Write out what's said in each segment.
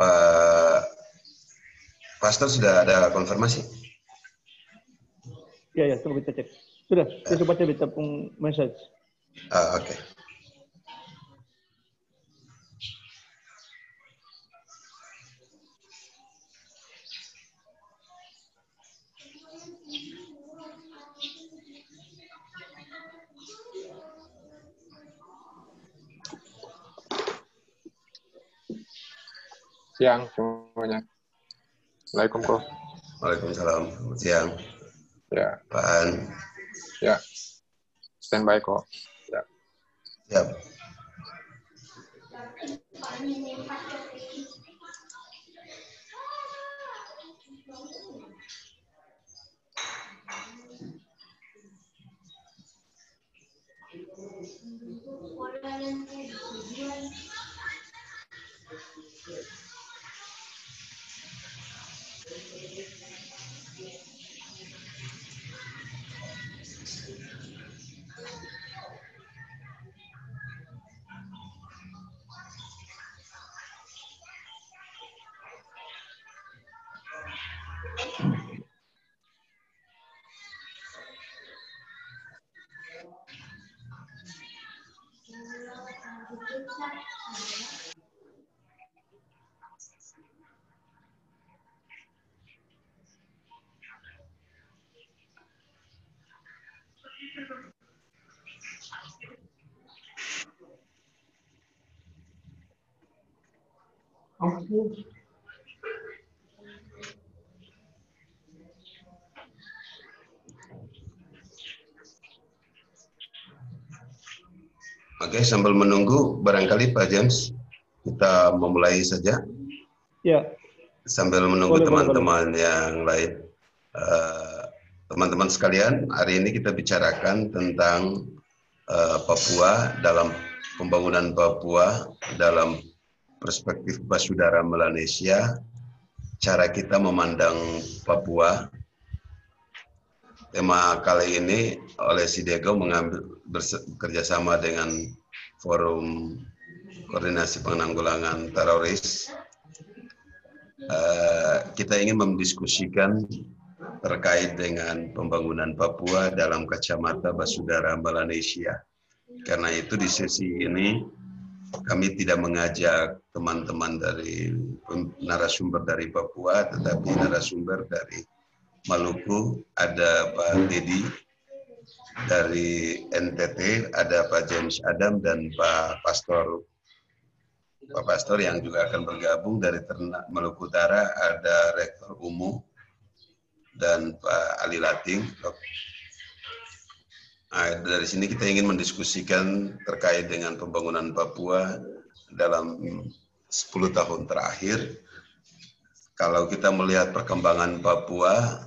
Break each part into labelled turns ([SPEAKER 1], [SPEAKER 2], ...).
[SPEAKER 1] Pak Pastor sudah ada konfirmasi?
[SPEAKER 2] Ya, coba kita cek. Sudah, saya coba cek kita pun message.
[SPEAKER 1] Oke.
[SPEAKER 3] Siang semuanya. Assalamualaikum, Prof.
[SPEAKER 1] Waalaikumsalam. Selamat siang.
[SPEAKER 3] Ya.
[SPEAKER 1] Pak An.
[SPEAKER 3] Ya. Standby kok. Ya.
[SPEAKER 1] Siap. Oke, sambil menunggu, barangkali Pak James, kita memulai saja.
[SPEAKER 2] Ya.
[SPEAKER 1] Sambil menunggu teman-teman yang lain. Teman-teman sekalian, hari ini kita bicarakan tentang Papua, dalam pembangunan Papua, dalam perspektif Basudara Melanesia, cara kita memandang Papua. Tema kali ini oleh Sidego bekerjasama dengan Forum Koordinasi Penanggulangan Teroris. Kita ingin mendiskusikan terkait dengan pembangunan Papua dalam kacamata Basudara Melanesia. Karena itu di sesi ini kami tidak mengajak teman-teman dari narasumber dari Papua, tetapi narasumber dari Maluku. Ada Pak Dedi dari NTT, ada Pak James Adam dan Pak Pastor yang juga akan bergabung dari Maluku Utara, ada Rektor Umu dan Pak Ali Lating. Nah, dari sini kita ingin mendiskusikan terkait dengan pembangunan Papua dalam 10 tahun terakhir. Kalau kita melihat perkembangan Papua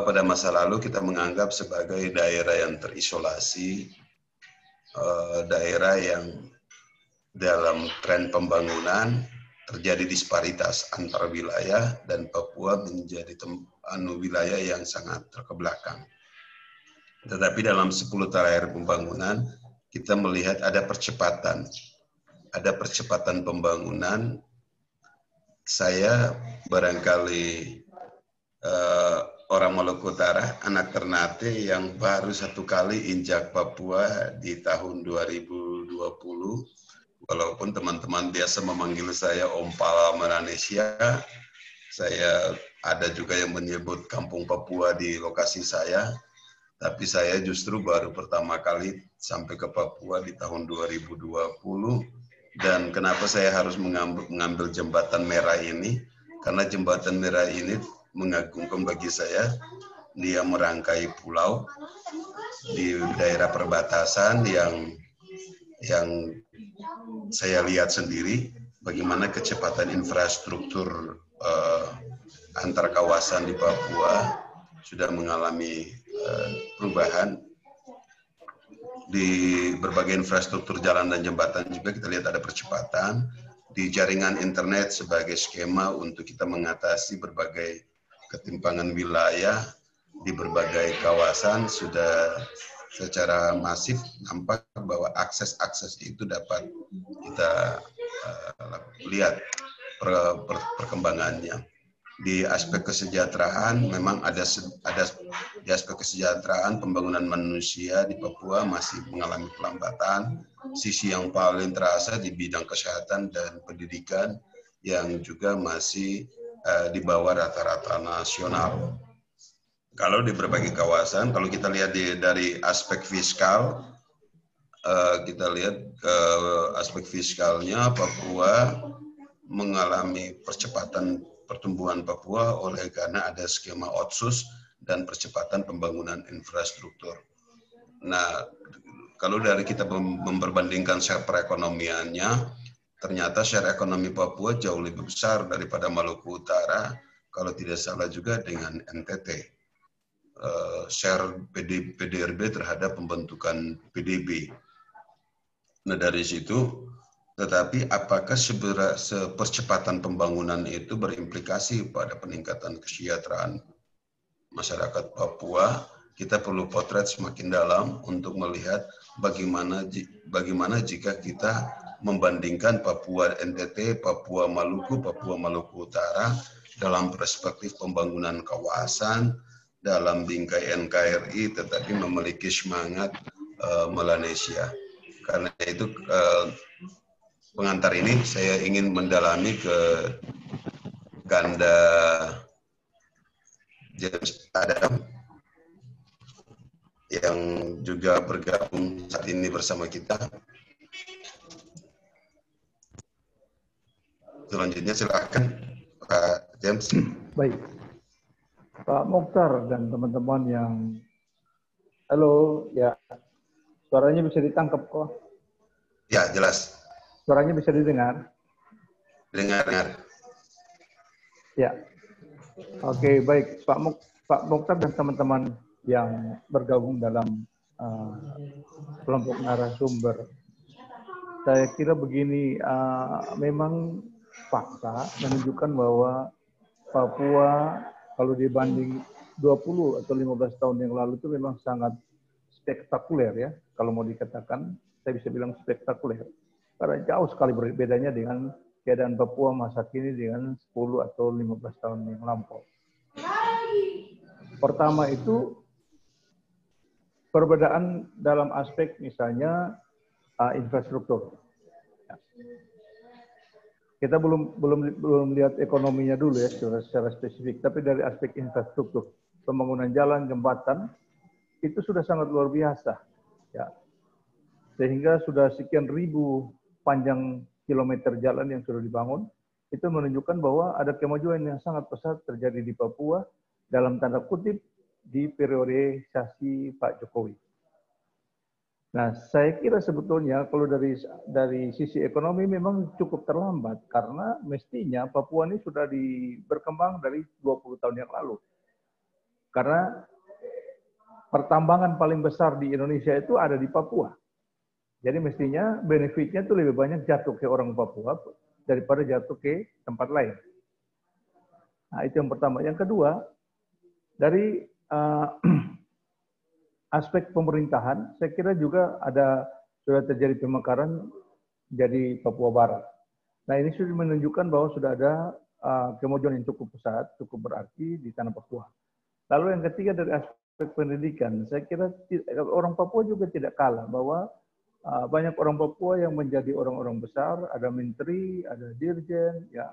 [SPEAKER 1] pada masa lalu kita menganggap sebagai daerah yang terisolasi, daerah yang dalam tren pembangunan terjadi disparitas antar wilayah, dan Papua menjadi wilayah yang sangat terkebelakang. Tetapi dalam 10 terakhir pembangunan, kita melihat ada percepatan pembangunan. Saya barangkali orang Maluku Utara, anak Ternate yang baru 1 kali injak Papua di tahun 2020, walaupun teman-teman biasa memanggil saya Om Pala Melanesia, saya ada juga yang menyebut Kampung Papua di lokasi saya, tapi saya justru baru pertama kali sampai ke Papua di tahun 2020. Dan kenapa saya harus mengambil jembatan merah ini? Karena jembatan merah ini mengagumkan bagi saya. Dia merangkai pulau di daerah perbatasan yang saya lihat sendiri bagaimana kecepatan infrastruktur antar kawasan di Papua sudah mengalami perubahan. Di berbagai infrastruktur jalan dan jembatan juga kita lihat ada percepatan. Di jaringan internet sebagai skema untuk kita mengatasi berbagai ketimpangan wilayah di berbagai kawasan sudah secara masif nampak bahwa akses itu dapat kita lihat. perkembangannya. Di aspek kesejahteraan memang ada di aspek kesejahteraan pembangunan manusia di Papua masih mengalami pelambatan. Sisi yang paling terasa di bidang kesehatan dan pendidikan yang juga masih di bawah rata-rata nasional. Kalau di berbagai kawasan, kalau kita lihat dari aspek fiskal, kita lihat aspek fiskalnya Papua mengalami percepatan pertumbuhan Papua oleh karena ada skema otsus dan percepatan pembangunan infrastruktur. Nah, kalau dari kita memperbandingkan share perekonomiannya, ternyata share ekonomi Papua jauh lebih besar daripada Maluku Utara, kalau tidak salah juga dengan NTT. Share PDRB terhadap pembentukan PDB. Nah, dari situ, tetapi apakah percepatan pembangunan itu berimplikasi pada peningkatan kesejahteraan masyarakat Papua? Kita perlu potret semakin dalam untuk melihat bagaimana jika kita membandingkan Papua NTT, Papua Maluku Utara dalam perspektif pembangunan kawasan dalam bingkai NKRI, tetapi memiliki semangat Melanesia. Karena itu pengantar ini saya ingin mendalami ke Ganda James Adam yang juga bergabung saat ini bersama kita. Selanjutnya silakan Pak James.
[SPEAKER 2] Baik, Pak Mokhtar dan teman-teman yang halo, ya suaranya bisa ditangkap kok?
[SPEAKER 1] Ya, jelas.
[SPEAKER 2] Suaranya bisa didengar?
[SPEAKER 1] Dengar.
[SPEAKER 2] Ya. Oke, baik. Pak Mokhtar dan teman-teman yang bergabung dalam kelompok narasumber. Saya kira begini, memang fakta menunjukkan bahwa Papua kalau dibanding 20 atau 15 tahun yang lalu itu memang sangat spektakuler ya. Kalau mau dikatakan, saya bisa bilang spektakuler. Karena jauh sekali bedanya dengan keadaan Papua masa kini dengan 10 atau 15 tahun yang lampau. Pertama itu perbedaan dalam aspek misalnya infrastruktur. Kita belum lihat ekonominya dulu ya secara spesifik, tapi dari aspek infrastruktur, pembangunan jalan, jembatan itu sudah sangat luar biasa, ya. Sehingga sudah sekian ribu panjang kilometer jalan yang sudah dibangun, itu menunjukkan bahwa ada kemajuan yang sangat pesat terjadi di Papua dalam tanda kutip di periodisasi Pak Jokowi. Nah, saya kira sebetulnya kalau dari sisi ekonomi memang cukup terlambat karena mestinya Papua ini sudah berkembang dari 20 tahun yang lalu. Karena pertambangan paling besar di Indonesia itu ada di Papua. Jadi mestinya benefitnya itu lebih banyak jatuh ke orang Papua daripada jatuh ke tempat lain. Nah, itu yang pertama. Yang kedua, dari aspek pemerintahan, saya kira juga sudah terjadi pemekaran jadi Papua Barat. Nah, ini sudah menunjukkan bahwa sudah ada kemajuan yang cukup pesat, cukup berarti di tanah Papua. Lalu yang ketiga dari aspek pendidikan, saya kira orang Papua juga tidak kalah bahwa banyak orang Papua yang menjadi orang-orang besar, ada menteri, ada dirjen, ya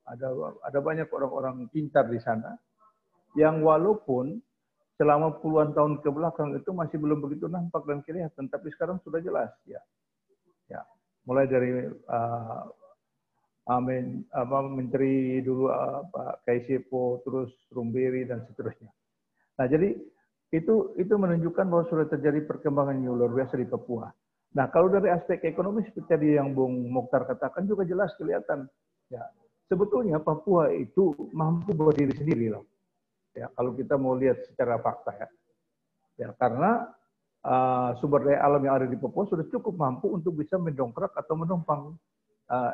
[SPEAKER 2] ada banyak orang-orang pintar di sana, yang walaupun selama puluhan tahun ke belakang itu masih belum begitu nampak dan kelihatan, tapi sekarang sudah jelas, ya. Mulai dari menteri dulu Pak Kaisepo, terus Rumberi dan seterusnya. Nah, jadi itu menunjukkan bahwa sudah terjadi perkembangan yang luar biasa di Papua. Nah, kalau dari aspek ekonomi seperti tadi yang Bung Mokhtar katakan juga jelas kelihatan. Ya, sebetulnya Papua itu mampu berdiri sendiri loh. Ya, kalau kita mau lihat secara fakta ya. Ya, karena sumber daya alam yang ada di Papua sudah cukup mampu untuk bisa mendongkrak atau menumpang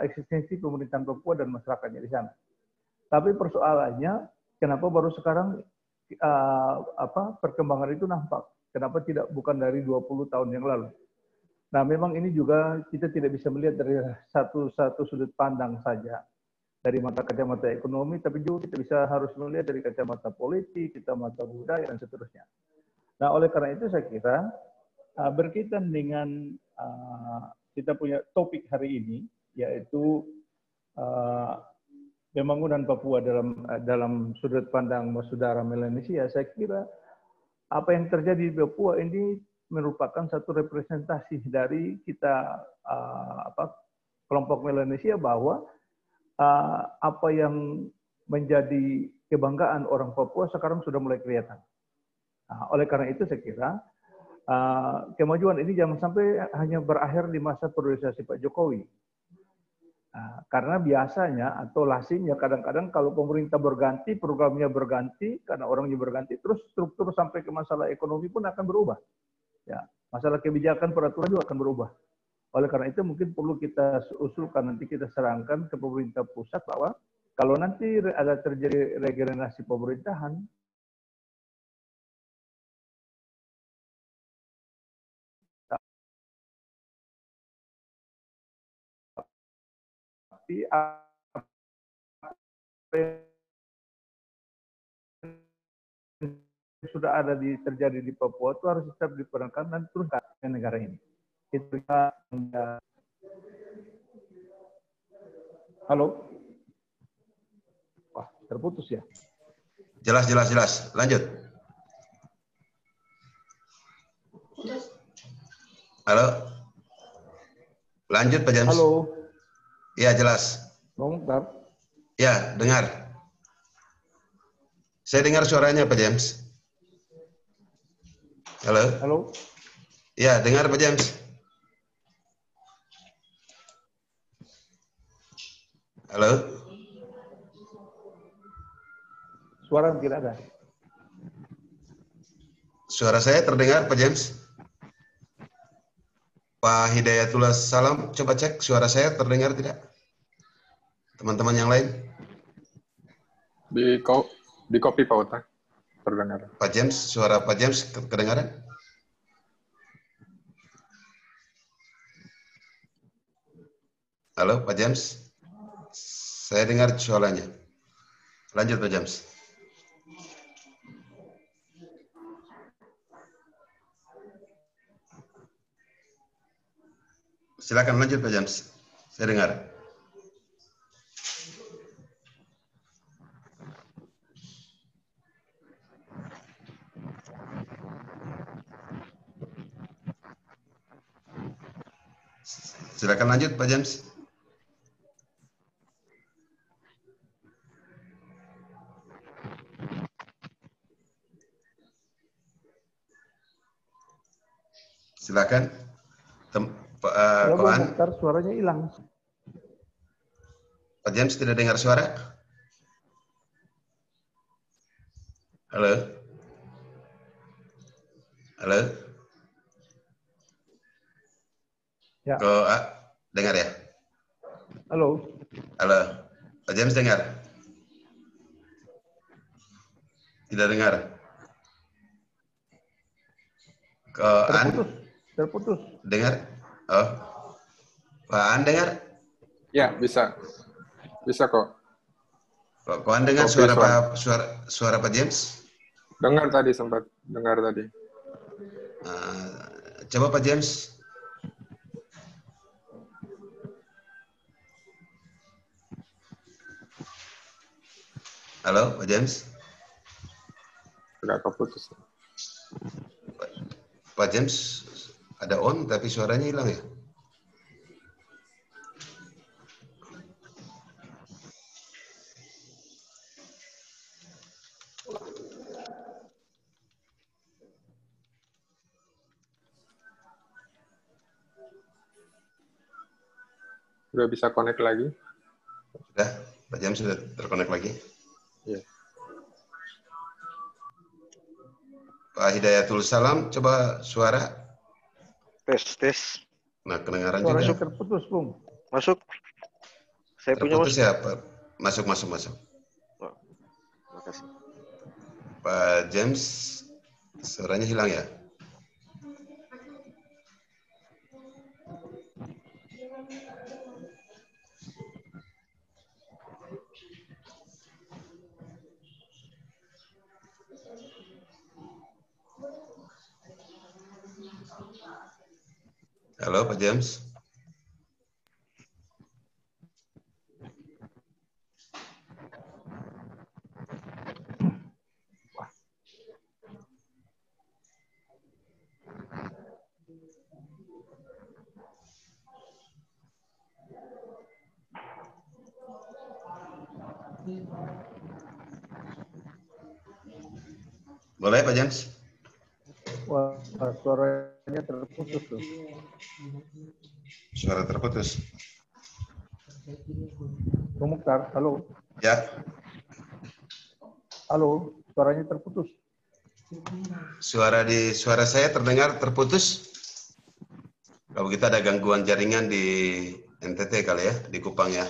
[SPEAKER 2] eksistensi pemerintahan Papua dan masyarakatnya di sana. Tapi persoalannya, kenapa baru sekarang perkembangan itu nampak? Kenapa bukan dari 20 tahun yang lalu? Nah, memang ini juga kita tidak bisa melihat dari satu sudut pandang saja. dari kacamata ekonomi, tapi juga kita bisa harus melihat dari kacamata politik, kacamata budaya, dan seterusnya. Nah, oleh karena itu saya kira berkaitan dengan kita punya topik hari ini, yaitu pembangunan Papua dalam sudut pandang saudara Melanesia. Saya kira apa yang terjadi di Papua ini merupakan satu representasi dari kita kelompok Melanesia, bahwa apa yang menjadi kebanggaan orang Papua sekarang sudah mulai kelihatan. Nah, oleh karena itu saya kira kemajuan ini jangan sampai hanya berakhir di masa priorisasi Pak Jokowi. Karena biasanya atau lazimnya kadang-kadang kalau pemerintah berganti, programnya berganti, karena orangnya berganti, terus struktur sampai ke masalah ekonomi pun akan berubah. Ya, masalah kebijakan peraturan juga akan berubah. Oleh karena itu mungkin perlu kita usulkan, nanti kita serangkan ke pemerintah pusat, bahwa kalau nanti ada terjadi regenerasi pemerintahan, tapi apa yang sudah ada terjadi di Papua itu harus tetap diperankan dan teruskan ke negara ini. Itu halo, wah terputus ya.
[SPEAKER 1] Jelas. Lanjut. Halo. Lanjut Pak James.
[SPEAKER 2] Halo.
[SPEAKER 1] Ya, jelas.
[SPEAKER 2] Bentar.
[SPEAKER 1] Ya, dengar. Saya dengar suaranya Pak James. Halo.
[SPEAKER 2] Halo.
[SPEAKER 1] Ya, dengar Pak James. Halo.
[SPEAKER 2] Suara tidak ada.
[SPEAKER 1] Suara saya terdengar Pak James. Pak Hidayatullah Salam, coba cek suara saya terdengar tidak? Teman-teman yang lain?
[SPEAKER 3] Di copy Pak Uta, terdengar.
[SPEAKER 1] Pak James, suara Pak James kedengaran? Halo Pak James, saya dengar suaranya. Lanjut Pak James. Silakan lanjut Pak James, saya dengar. Silakan lanjut Pak James. Silakan. Koan.
[SPEAKER 2] Bentar, suaranya hilang.
[SPEAKER 1] Pak James tidak dengar suara? Halo? Halo?
[SPEAKER 2] Ya.
[SPEAKER 1] Dengar ya?
[SPEAKER 2] Halo?
[SPEAKER 1] Halo? Pak James dengar? Tidak dengar?
[SPEAKER 2] Terputus.
[SPEAKER 1] Dengar? Oh. Pak An dengar?
[SPEAKER 3] Ya, bisa. Bisa kok.
[SPEAKER 1] Koan dengar suara Pak James?
[SPEAKER 3] Dengar tadi, sempat dengar tadi.
[SPEAKER 1] Coba Pak James. Halo Pak James?
[SPEAKER 3] Agak keputus.
[SPEAKER 1] Pak James ada on tapi suaranya hilang ya?
[SPEAKER 3] Udah bisa connect lagi?
[SPEAKER 1] Sudah, Pak James sudah terkonek lagi.
[SPEAKER 3] Iya.
[SPEAKER 1] Pak Hidayatul Salam, coba suara.
[SPEAKER 4] Tes.
[SPEAKER 1] Nah, kedengaran
[SPEAKER 2] Suaranya
[SPEAKER 1] juga.
[SPEAKER 2] terputus, Bung.
[SPEAKER 4] Masuk. Saya
[SPEAKER 1] Terputus
[SPEAKER 4] punya
[SPEAKER 1] ya, Pak. Masuk.
[SPEAKER 4] Oh, makasih.
[SPEAKER 1] Pak James, suaranya hilang ya? Halo Pak James. Boleh Pak James?
[SPEAKER 2] Wah, suaranya terputus tuh.
[SPEAKER 1] Suara terputus.
[SPEAKER 2] Bung Mukhtar, halo.
[SPEAKER 1] Ya,
[SPEAKER 2] Halo, suaranya terputus.
[SPEAKER 1] suara saya terdengar terputus. Kalau kita ada gangguan jaringan di NTT kali ya, di Kupang ya.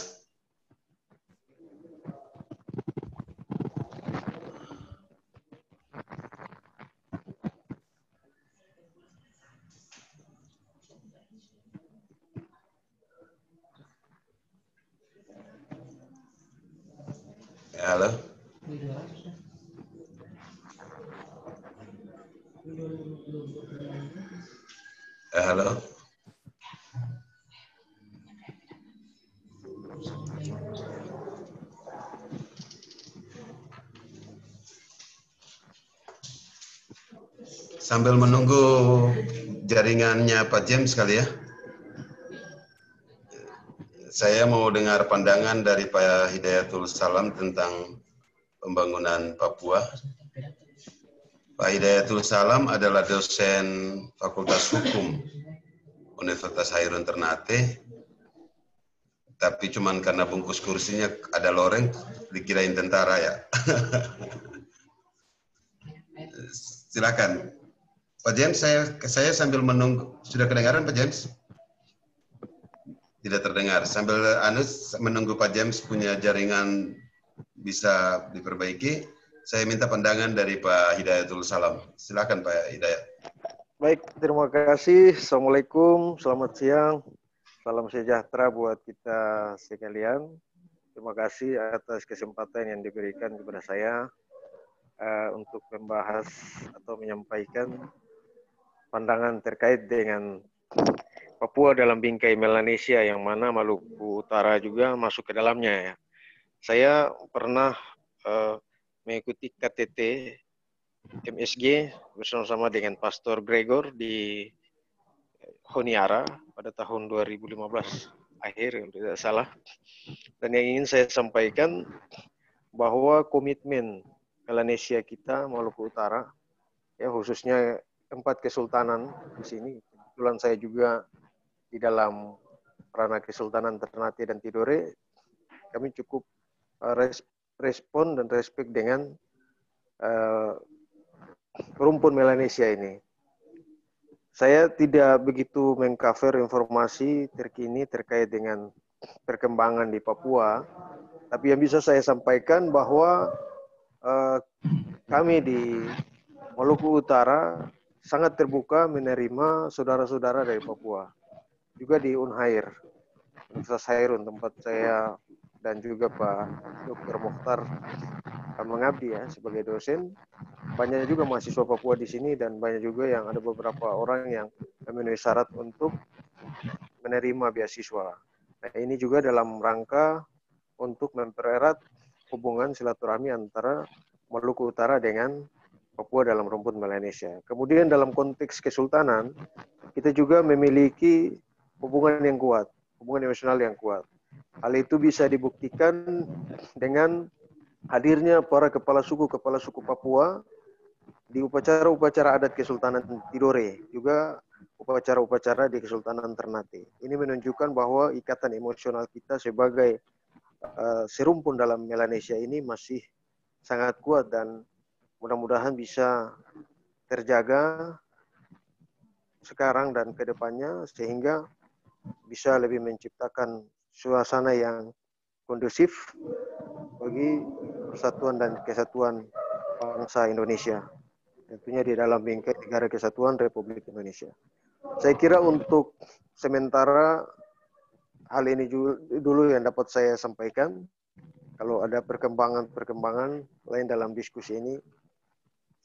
[SPEAKER 1] Ya, halo. Halo. Sambil menunggu jaringannya Pak James kali ya. Saya mau dengar pandangan dari Pak Hidayatul Salam tentang pembangunan Papua. Pak Hidayatul Salam adalah dosen Fakultas Hukum Universitas Hairun Ternate, tapi cuman karena bungkus kursinya ada loreng, dikirain tentara ya. Silakan. Pak James, saya sambil menunggu. Sudah kedengaran Pak James? Tidak terdengar. Sambil menunggu Pak James punya jaringan bisa diperbaiki, saya minta pandangan dari Pak Hidayatul Salam. Silakan Pak Hidayat.
[SPEAKER 4] Baik, terima kasih. Assalamualaikum, selamat siang. Salam sejahtera buat kita sekalian. Terima kasih atas kesempatan yang diberikan kepada saya untuk membahas atau menyampaikan pandangan terkait dengan Papua dalam bingkai Melanesia, yang mana Maluku Utara juga masuk ke dalamnya ya. Saya pernah mengikuti KTT MSG bersama-sama dengan Pastor Gregor di Honiara pada tahun 2015 akhir, kalau tidak salah. Dan yang ingin saya sampaikan bahwa komitmen Melanesia kita, Maluku Utara, ya khususnya 4 kesultanan di sini. Kebetulan saya juga di dalam ranah Kesultanan Ternate dan Tidore, kami cukup respon dan respect dengan rumpun Melanesia ini. Saya tidak begitu mengcover informasi terkini terkait dengan perkembangan di Papua, tapi yang bisa saya sampaikan bahwa kami di Maluku Utara sangat terbuka menerima saudara-saudara dari Papua. Juga di Unhair, Universitas Hairun, tempat saya dan juga Pak Dr. Mokhtar mengabdi ya sebagai dosen. Banyak juga mahasiswa Papua di sini dan banyak juga yang ada beberapa orang yang memenuhi syarat untuk menerima beasiswa. Nah, ini juga dalam rangka untuk mempererat hubungan silaturahmi antara Maluku Utara dengan Papua dalam rumpun Melanesia. Kemudian dalam konteks kesultanan, kita juga memiliki hubungan yang kuat, hubungan emosional yang kuat. Hal itu bisa dibuktikan dengan hadirnya para kepala suku Papua di upacara-upacara adat Kesultanan Tidore, juga upacara-upacara di Kesultanan Ternate. Ini menunjukkan bahwa ikatan emosional kita sebagai serumpun dalam Melanesia ini masih sangat kuat dan mudah-mudahan bisa terjaga sekarang dan ke depannya sehingga bisa lebih menciptakan suasana yang kondusif bagi persatuan dan kesatuan bangsa Indonesia. Tentunya di dalam bingkai Negara Kesatuan Republik Indonesia. Saya kira untuk sementara hal ini dulu yang dapat saya sampaikan. Kalau ada perkembangan-perkembangan lain dalam diskusi ini,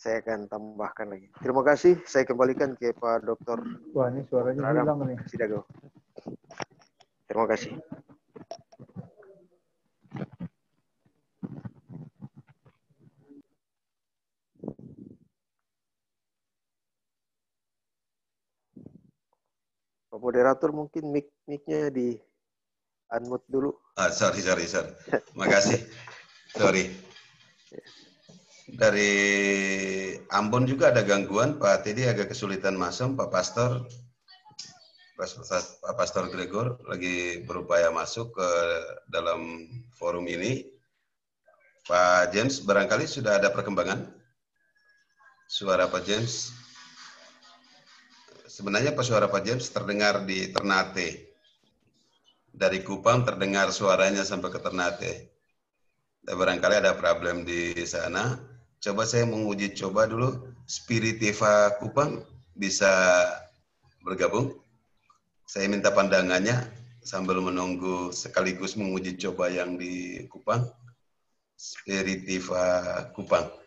[SPEAKER 4] saya akan tambahkan lagi. Terima kasih. Saya kembalikan ke Pak Dr.
[SPEAKER 2] Wah, ini suaranya hilang nih.
[SPEAKER 4] Sidago. Terima kasih. Pak moderator mungkin mic-nya di unmute dulu.
[SPEAKER 1] Sorry. Makasih. Sorry. Dari Ambon juga ada gangguan, Pak Teddy agak kesulitan masuk, Pak Pastor Gregor lagi berupaya masuk ke dalam forum ini. Pak James, barangkali sudah ada perkembangan? Suara Pak James, sebenarnya suara Pak James terdengar di Ternate. Dari Kupang terdengar suaranya sampai ke Ternate. Dan barangkali ada problem di sana. Coba saya menguji coba dulu, Spiritiva Kupang bisa bergabung. Saya minta pandangannya sambil menunggu sekaligus menguji coba yang di Kupang. Spiritiva Kupang.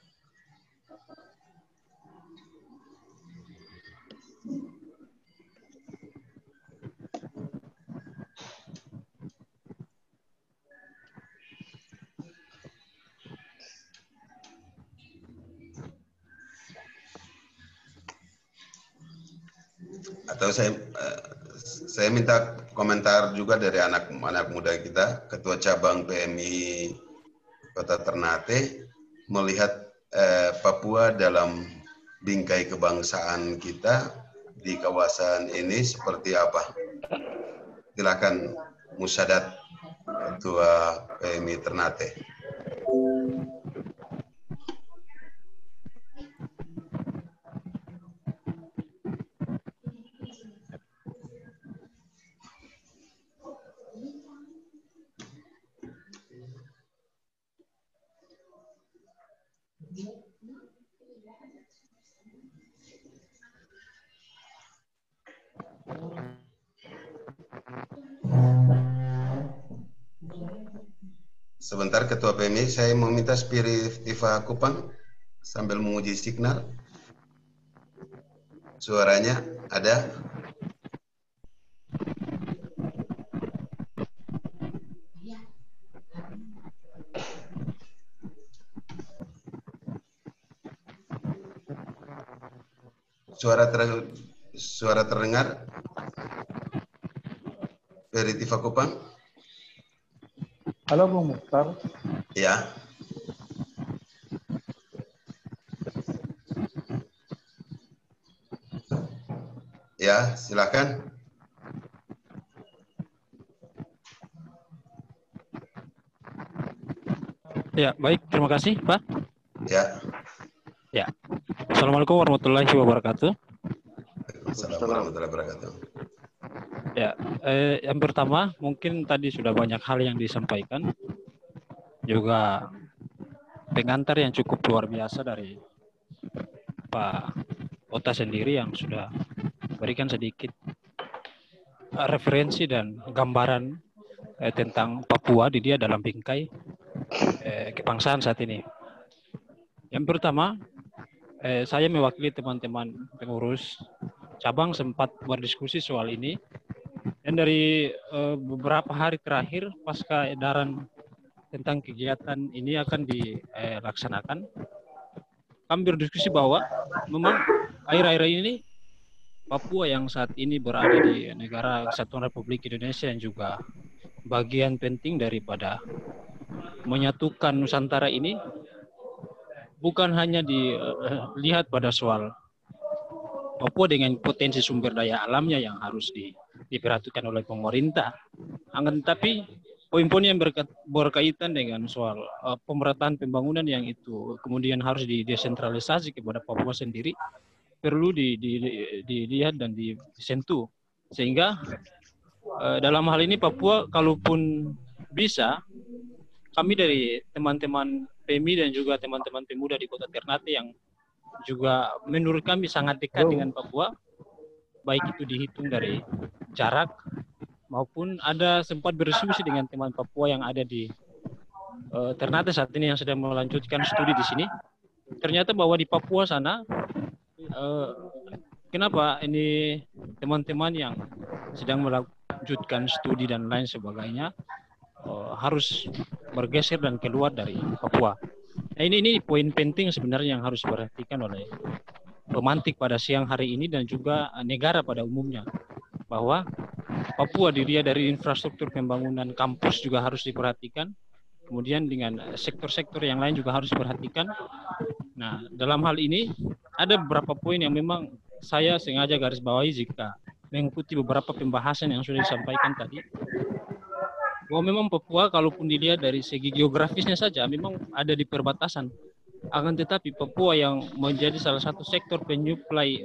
[SPEAKER 1] Atau saya minta komentar juga dari anak muda kita, Ketua Cabang PMI Kota Ternate, melihat Papua dalam bingkai kebangsaan kita di kawasan ini seperti apa? Silakan Musadat, Ketua PMI Ternate. Sebentar Ketua PMI, saya meminta Spiritiva Kupang sambil menguji signal. Suaranya ada? Suara terdengar? Spiritiva Kupang?
[SPEAKER 2] Halo Bung Mukhtar.
[SPEAKER 1] Ya. Ya, silakan.
[SPEAKER 5] Ya, baik. Terima kasih, Pak.
[SPEAKER 1] Ya.
[SPEAKER 5] Ya. Assalamualaikum warahmatullahi wabarakatuh.
[SPEAKER 1] Assalamualaikum warahmatullahi wabarakatuh.
[SPEAKER 5] Ya, yang pertama mungkin tadi sudah banyak hal yang disampaikan. Juga pengantar yang cukup luar biasa dari Pak Ota sendiri yang sudah berikan sedikit referensi dan gambaran tentang Papua di dia dalam bingkai kebangsaan saat ini. Yang pertama, saya mewakili teman-teman pengurus cabang sempat berdiskusi soal ini. Dan dari beberapa hari terakhir pasca edaran tentang kegiatan ini akan dilaksanakan, kami berdiskusi bahwa memang akhir-akhir ini Papua yang saat ini berada di negara Kesatuan Republik Indonesia yang juga bagian penting daripada menyatukan Nusantara ini bukan hanya dilihat pada soal Papua dengan potensi sumber daya alamnya yang harus diperhatikan oleh pemerintah, tetapi poin-poin yang berkaitan dengan soal pemerataan pembangunan yang itu kemudian harus didesentralisasi kepada Papua sendiri perlu dilihat dan disentuh, sehingga dalam hal ini Papua kalaupun bisa, kami dari teman-teman PMI dan juga teman-teman pemuda di Kota Ternate yang juga menurut kami sangat dekat dengan Papua, baik itu dihitung dari jarak maupun ada sempat berdiskusi dengan teman Papua yang ada di Ternate saat ini yang sedang melanjutkan studi di sini. ternyata bahwa di Papua sana kenapa ini teman-teman yang sedang melanjutkan studi dan lain sebagainya harus bergeser dan keluar dari Papua. Nah, ini poin penting sebenarnya yang harus diperhatikan oleh pemantik pada siang hari ini dan juga negara pada umumnya, bahwa Papua dilihat dari infrastruktur pembangunan kampus juga harus diperhatikan, kemudian dengan sektor-sektor yang lain juga harus diperhatikan. Nah, dalam hal ini ada beberapa poin yang memang saya sengaja garis bawahi jika mengikuti beberapa pembahasan yang sudah disampaikan tadi, bahwa memang Papua kalaupun dilihat dari segi geografisnya saja memang ada di perbatasan. Akan tetapi Papua yang menjadi salah satu sektor penyuplai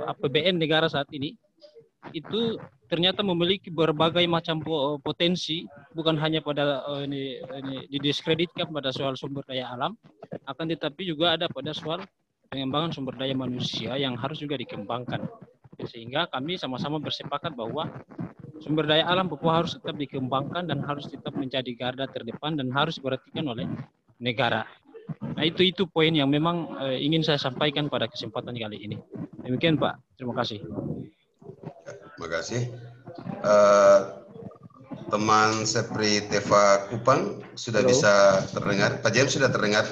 [SPEAKER 5] APBN negara saat ini, itu ternyata memiliki berbagai macam potensi, bukan hanya pada ini didiskreditkan pada soal sumber daya alam, akan tetapi juga ada pada soal pengembangan sumber daya manusia yang harus juga dikembangkan. Sehingga kami sama-sama bersepakat bahwa sumber daya alam Papua harus tetap dikembangkan dan harus tetap menjadi garda terdepan dan harus diperhatikan oleh negara. Nah, itu poin yang memang ingin saya sampaikan pada kesempatan kali ini. Demikian Pak, terima kasih.
[SPEAKER 1] Terima kasih. Teman Sepri Teva Kupang sudah bisa terdengar. Pak James sudah terdengar?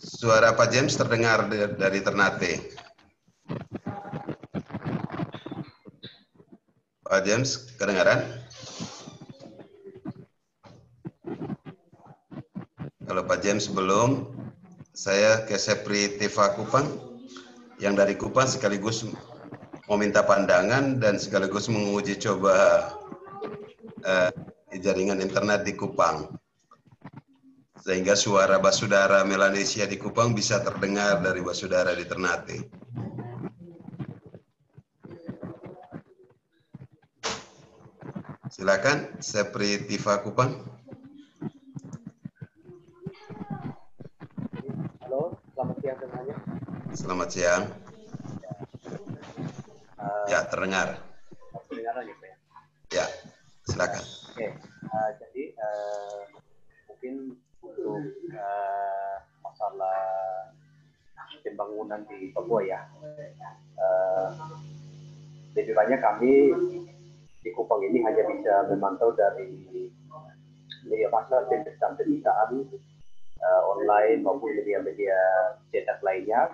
[SPEAKER 1] Suara Pak James terdengar dari Ternate. Pak James, kedengaran? Kalau Pak James belum, saya ke Sepri Teva Kupang, yang dari Kupang sekaligus meminta pandangan dan sekaligus menguji coba jaringan internet di Kupang. Sehingga suara Basudara Melanesia di Kupang bisa terdengar dari Basudara di Ternate. Silakan, Sepri Teva Kupang.
[SPEAKER 6] Halo, selamat siang semuanya.
[SPEAKER 1] Selamat siang. Ya, terdengar.
[SPEAKER 6] Terdengar lagi, Pak?
[SPEAKER 1] Ya, silakan.
[SPEAKER 6] Oke, jadi mungkin untuk masalah pembangunan di Papua ya, lebih banyak kami di Kupang ini hanya bisa memantau dari media massa, pemberitaan online maupun media-media cetak lainnya,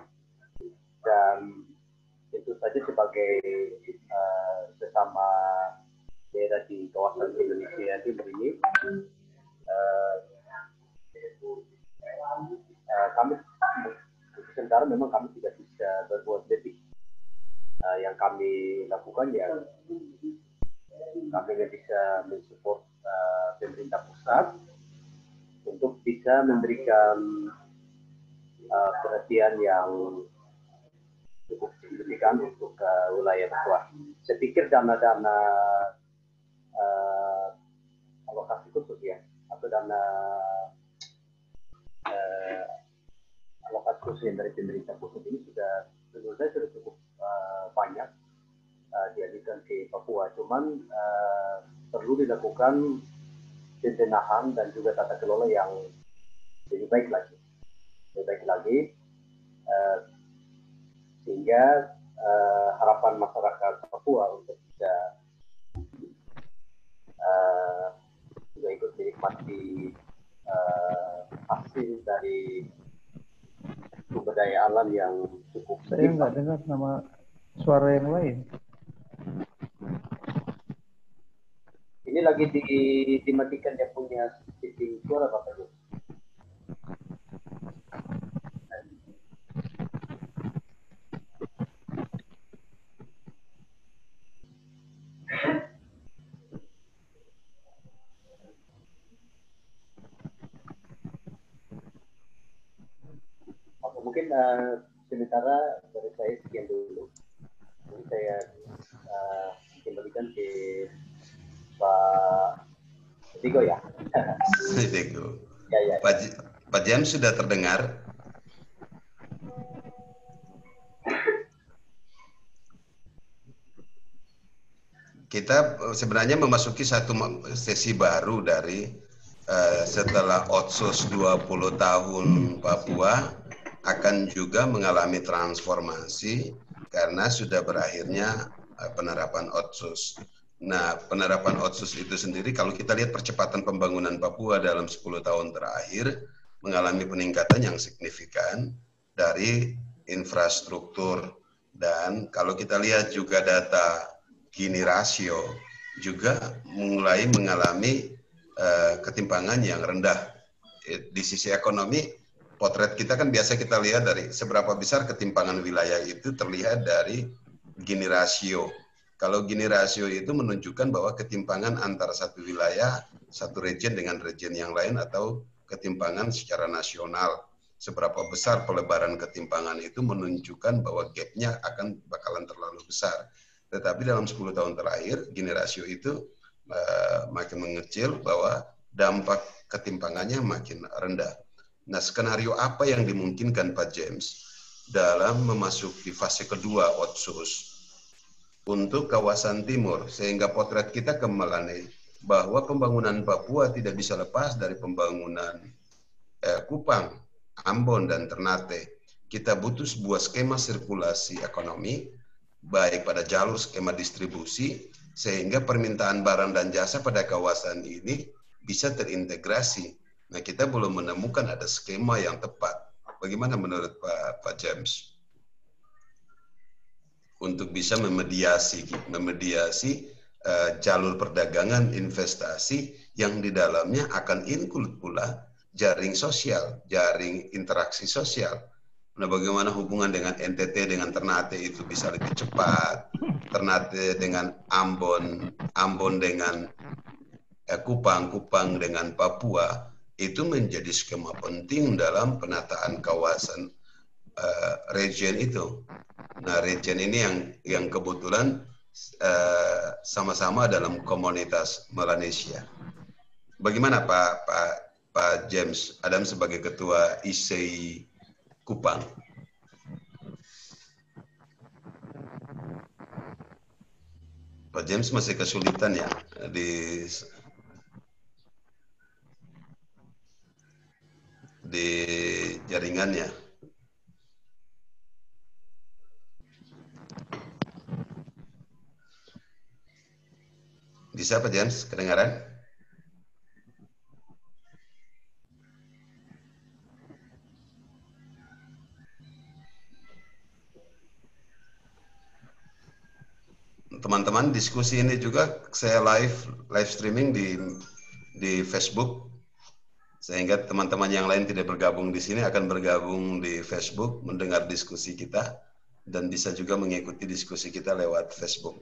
[SPEAKER 6] dan tentu saja sebagai sesama daerah di kawasan Indonesia Timur ini, kami sementara memang kami tidak bisa berbuat lebih. Yang kami lakukan ya, kami tidak bisa mensupport pemerintah pusat untuk bisa memberikan perhatian yang cukup signifikan untuk wilayah Papua. Saya pikir dana-dana alokasi khusus ya, atau dana alokasi khusus dari pemerintah pusat ini sudah, menurut saya sudah cukup banyak dialihkan ke Papua. Cuman perlu dilakukan pembenahan dan juga tata kelola yang lebih baik lagi, sehingga harapan masyarakat Papua untuk bisa juga ikut menikmati hasil dari sumber daya alam yang cukup.
[SPEAKER 2] Saya nggak dengar nama suara yang lain.
[SPEAKER 6] Ini lagi dimatikan dia punya setting suara Bapak Ibu. Oke, mungkin sementara dari saya sekian dulu. Jadi saya kembalikan ke Pak Digo ya.
[SPEAKER 1] Digo.
[SPEAKER 6] Ya.
[SPEAKER 1] Pak James sudah terdengar? Kita sebenarnya memasuki satu sesi baru dari setelah Otsus 20 tahun Papua akan juga mengalami transformasi karena sudah berakhirnya penerapan Otsus. Nah, penerapan Otsus itu sendiri kalau kita lihat percepatan pembangunan Papua dalam 10 tahun terakhir mengalami peningkatan yang signifikan dari infrastruktur, dan kalau kita lihat juga data Gini rasio juga mulai mengalami ketimpangan yang rendah. Di sisi ekonomi, potret kita kan biasa kita lihat dari seberapa besar ketimpangan wilayah itu terlihat dari Gini rasio. Kalau Gini rasio itu menunjukkan bahwa ketimpangan antara satu wilayah, satu region dengan region yang lain, atau ketimpangan secara nasional. Seberapa besar pelebaran ketimpangan itu menunjukkan bahwa gap-nya bakalan terlalu besar. Tetapi dalam 10 tahun terakhir, Gini rasio itu makin mengecil, bahwa dampak ketimpangannya makin rendah. Nah, skenario apa yang dimungkinkan Pak James dalam memasuki fase kedua Otsus untuk kawasan timur, sehingga potret kita kembali bahwa pembangunan Papua tidak bisa lepas dari pembangunan Kupang, Ambon, dan Ternate. Kita butuh sebuah skema sirkulasi ekonomi, baik pada jalur skema distribusi, sehingga permintaan barang dan jasa pada kawasan ini bisa terintegrasi. Nah, kita belum menemukan ada skema yang tepat. Bagaimana menurut Pak James? Untuk bisa memediasi jalur perdagangan investasi yang di dalamnya akan include pula jaring sosial, jaring interaksi sosial. Nah, bagaimana hubungan dengan NTT dengan Ternate itu bisa lebih cepat, Ternate dengan Ambon, Ambon dengan Kupang, Kupang dengan Papua, itu menjadi skema penting dalam penataan kawasan region itu. Nah, region ini yang kebetulan sama-sama dalam komunitas Melanesia. Bagaimana Pak James Adam sebagai Ketua ISEI Kupang? Pak James masih kesulitan ya di jaringannya. Bisa Pak James kedengaran? Teman-teman, diskusi ini juga saya live streaming di Facebook, sehingga teman-teman yang lain tidak bergabung di sini akan bergabung di Facebook mendengar diskusi kita, dan bisa juga mengikuti diskusi kita lewat Facebook.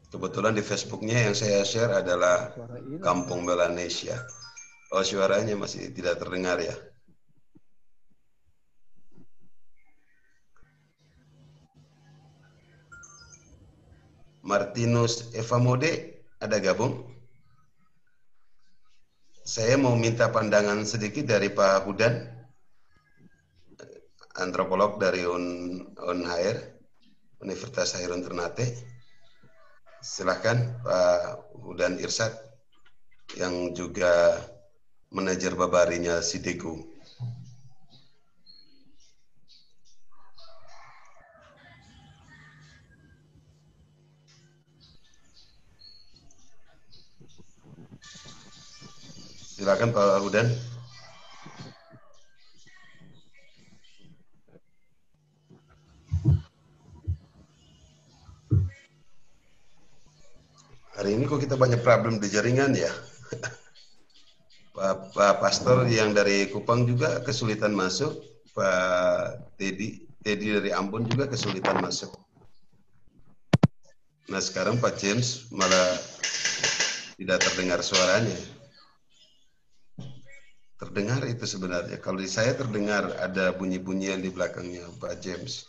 [SPEAKER 1] Kebetulan di Facebooknya yang saya share adalah Kampung Melanesia. Oh, suaranya masih tidak terdengar ya? Martinus Evamode ada gabung? Saya mau minta pandangan sedikit dari Pak Hudan, antropolog dari UNHR, Universitas Hairun Ternate. Silakan Pak Hudan Irsad, yang juga manajer babarinya Sidegu. Silakan Pak Hudan. Hari ini kok kita banyak problem di jaringan ya. Pak Pastor yang dari Kupang juga kesulitan masuk. Pak Teddy dari Ambon juga kesulitan masuk. Nah, sekarang Pak James malah tidak terdengar suaranya. Terdengar itu sebenarnya. Kalau di saya terdengar ada bunyi-bunyian di belakangnya Pak James.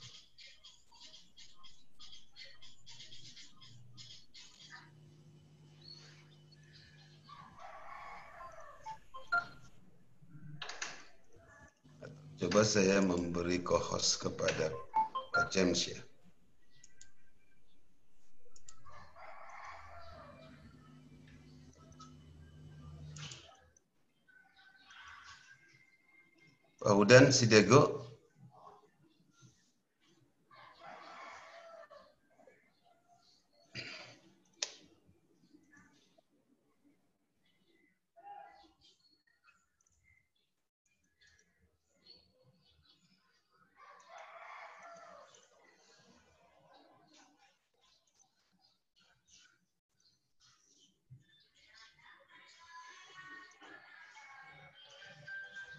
[SPEAKER 1] Coba saya memberi co-host kepada Pak James ya. Pak Hudan, si Dego.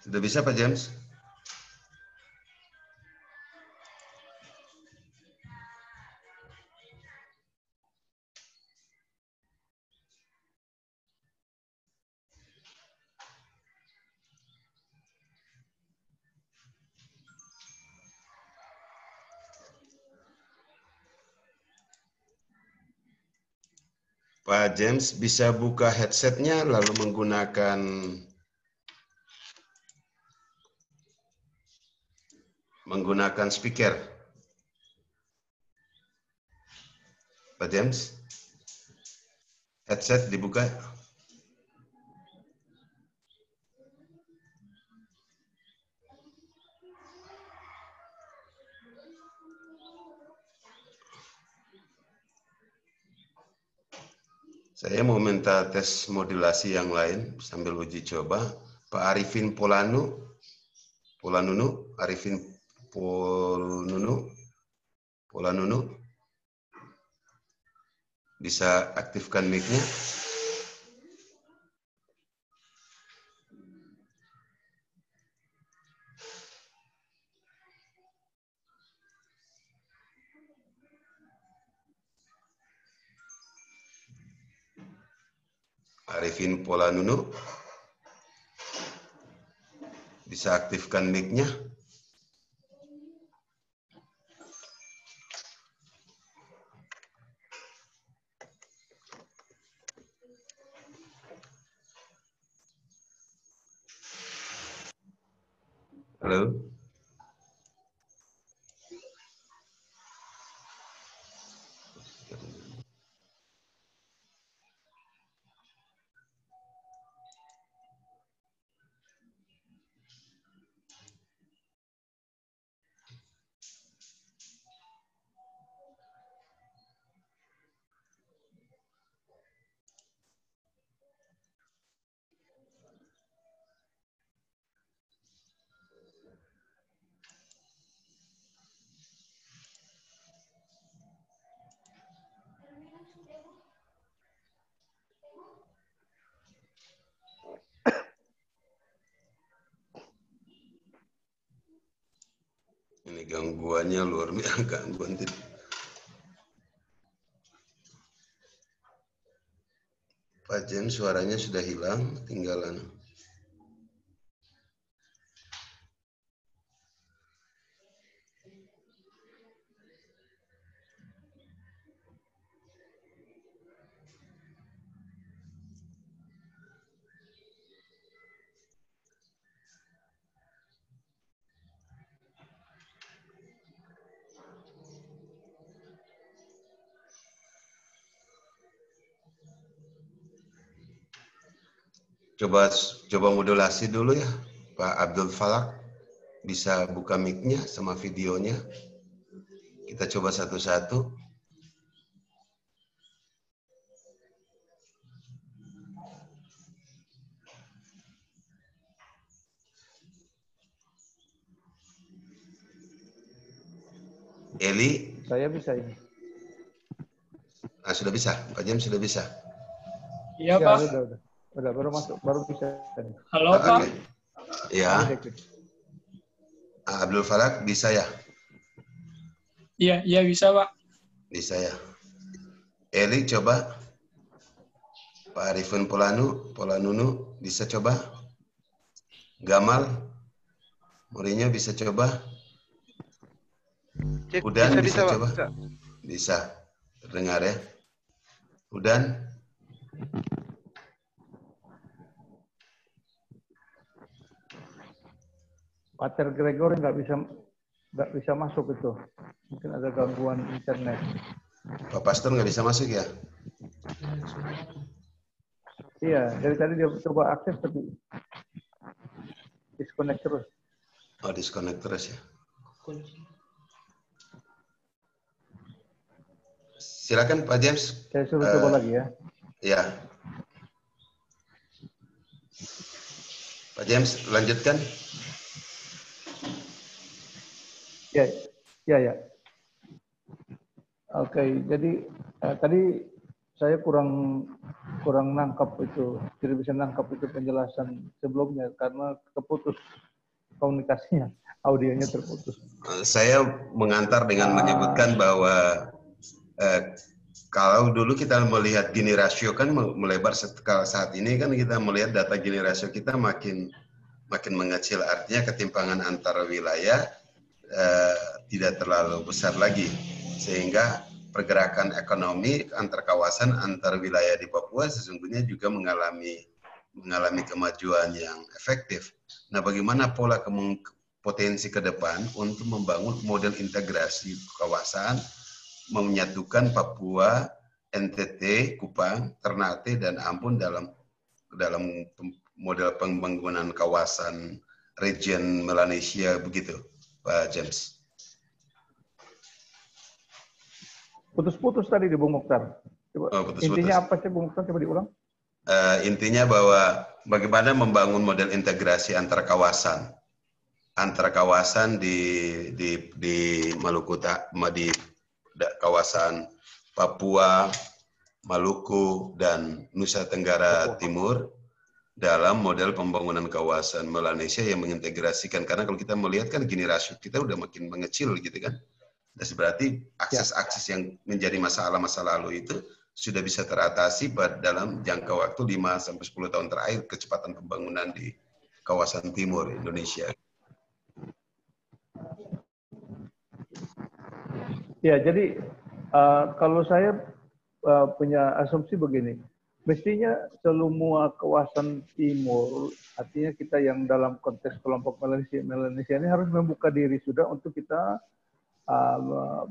[SPEAKER 1] Sudah bisa Pak James? Pak James bisa buka headsetnya lalu menggunakan speaker. Pak James, headset dibuka. Saya mau minta tes modulasi yang lain sambil uji coba. Pak Arifin Arifin Polanunu, bisa aktifkan mic-nya. Arifin Polanunu, bisa aktifkan mic-nya. Halo. Ini gangguannya luar biasa, gangguan tidak. Pak James suaranya sudah hilang, tinggalan. Coba modulasi dulu ya, Pak Abdul Falak. Bisa buka mic-nya sama videonya. Kita coba satu-satu. Eli?
[SPEAKER 2] Saya bisa ini.
[SPEAKER 1] Ah, sudah bisa, Pak James sudah bisa.
[SPEAKER 7] Iya,
[SPEAKER 2] Ya,
[SPEAKER 7] Pak.
[SPEAKER 2] Udah baru masuk, baru bisa.
[SPEAKER 7] Halo, Pak.
[SPEAKER 1] Okay. Ya. Abdul Falak bisa ya?
[SPEAKER 7] Iya bisa, Pak.
[SPEAKER 1] Bisa ya. Eli coba. Pak Arifin Polanunu bisa coba. Gamal, Mourinho bisa coba. Udan bisa coba. Bisa. Terdengar ya. Udan.
[SPEAKER 2] Pater Gregor nggak bisa masuk itu. Mungkin ada gangguan internet.
[SPEAKER 1] Pak Pastor nggak bisa masuk ya?
[SPEAKER 2] Iya, dari tadi dia coba akses tapi disconnect terus.
[SPEAKER 1] Oh, disconnect terus ya. Silakan Pak James.
[SPEAKER 2] Saya suruh coba lagi ya.
[SPEAKER 1] Ya. Pak James, lanjutkan.
[SPEAKER 2] Ya. Oke, jadi tadi saya kurang nangkap itu, tidak bisa nangkap itu penjelasan sebelumnya karena keputus komunikasinya, audionya terputus.
[SPEAKER 1] Saya mengantar dengan menyebutkan bahwa kalau dulu kita melihat Gini rasio kan melebar, saat ini kan kita melihat data Gini rasio kita makin mengecil, artinya ketimpangan antar wilayah tidak terlalu besar lagi, sehingga pergerakan ekonomi antar kawasan, antar wilayah di Papua sesungguhnya juga mengalami kemajuan yang efektif. Nah, bagaimana pola potensi ke depan untuk membangun model integrasi kawasan, menyatukan Papua, NTT, Kupang, Ternate, dan Ambon dalam model pembangunan kawasan region Melanesia, begitu, Pak James.
[SPEAKER 2] Putus-putus tadi di Bung Mokhtar. Intinya apa sih Bung Mokhtar? Coba diulang.
[SPEAKER 1] Intinya bahwa bagaimana membangun model integrasi antar kawasan di Maluku, di kawasan Papua, Maluku, dan Nusa Tenggara Timur dalam model pembangunan kawasan Melanesia yang mengintegrasikan. Karena kalau kita melihat kan Gini rasio kita udah makin mengecil gitu kan. Dan berarti akses-akses yang menjadi masalah masa lalu itu sudah bisa teratasi dalam jangka waktu 5-10 tahun terakhir kecepatan pembangunan di kawasan timur Indonesia.
[SPEAKER 2] Ya, jadi kalau saya punya asumsi begini, mestinya semua kawasan timur, artinya kita yang dalam konteks kelompok Melanesia ini harus membuka diri sudah untuk kita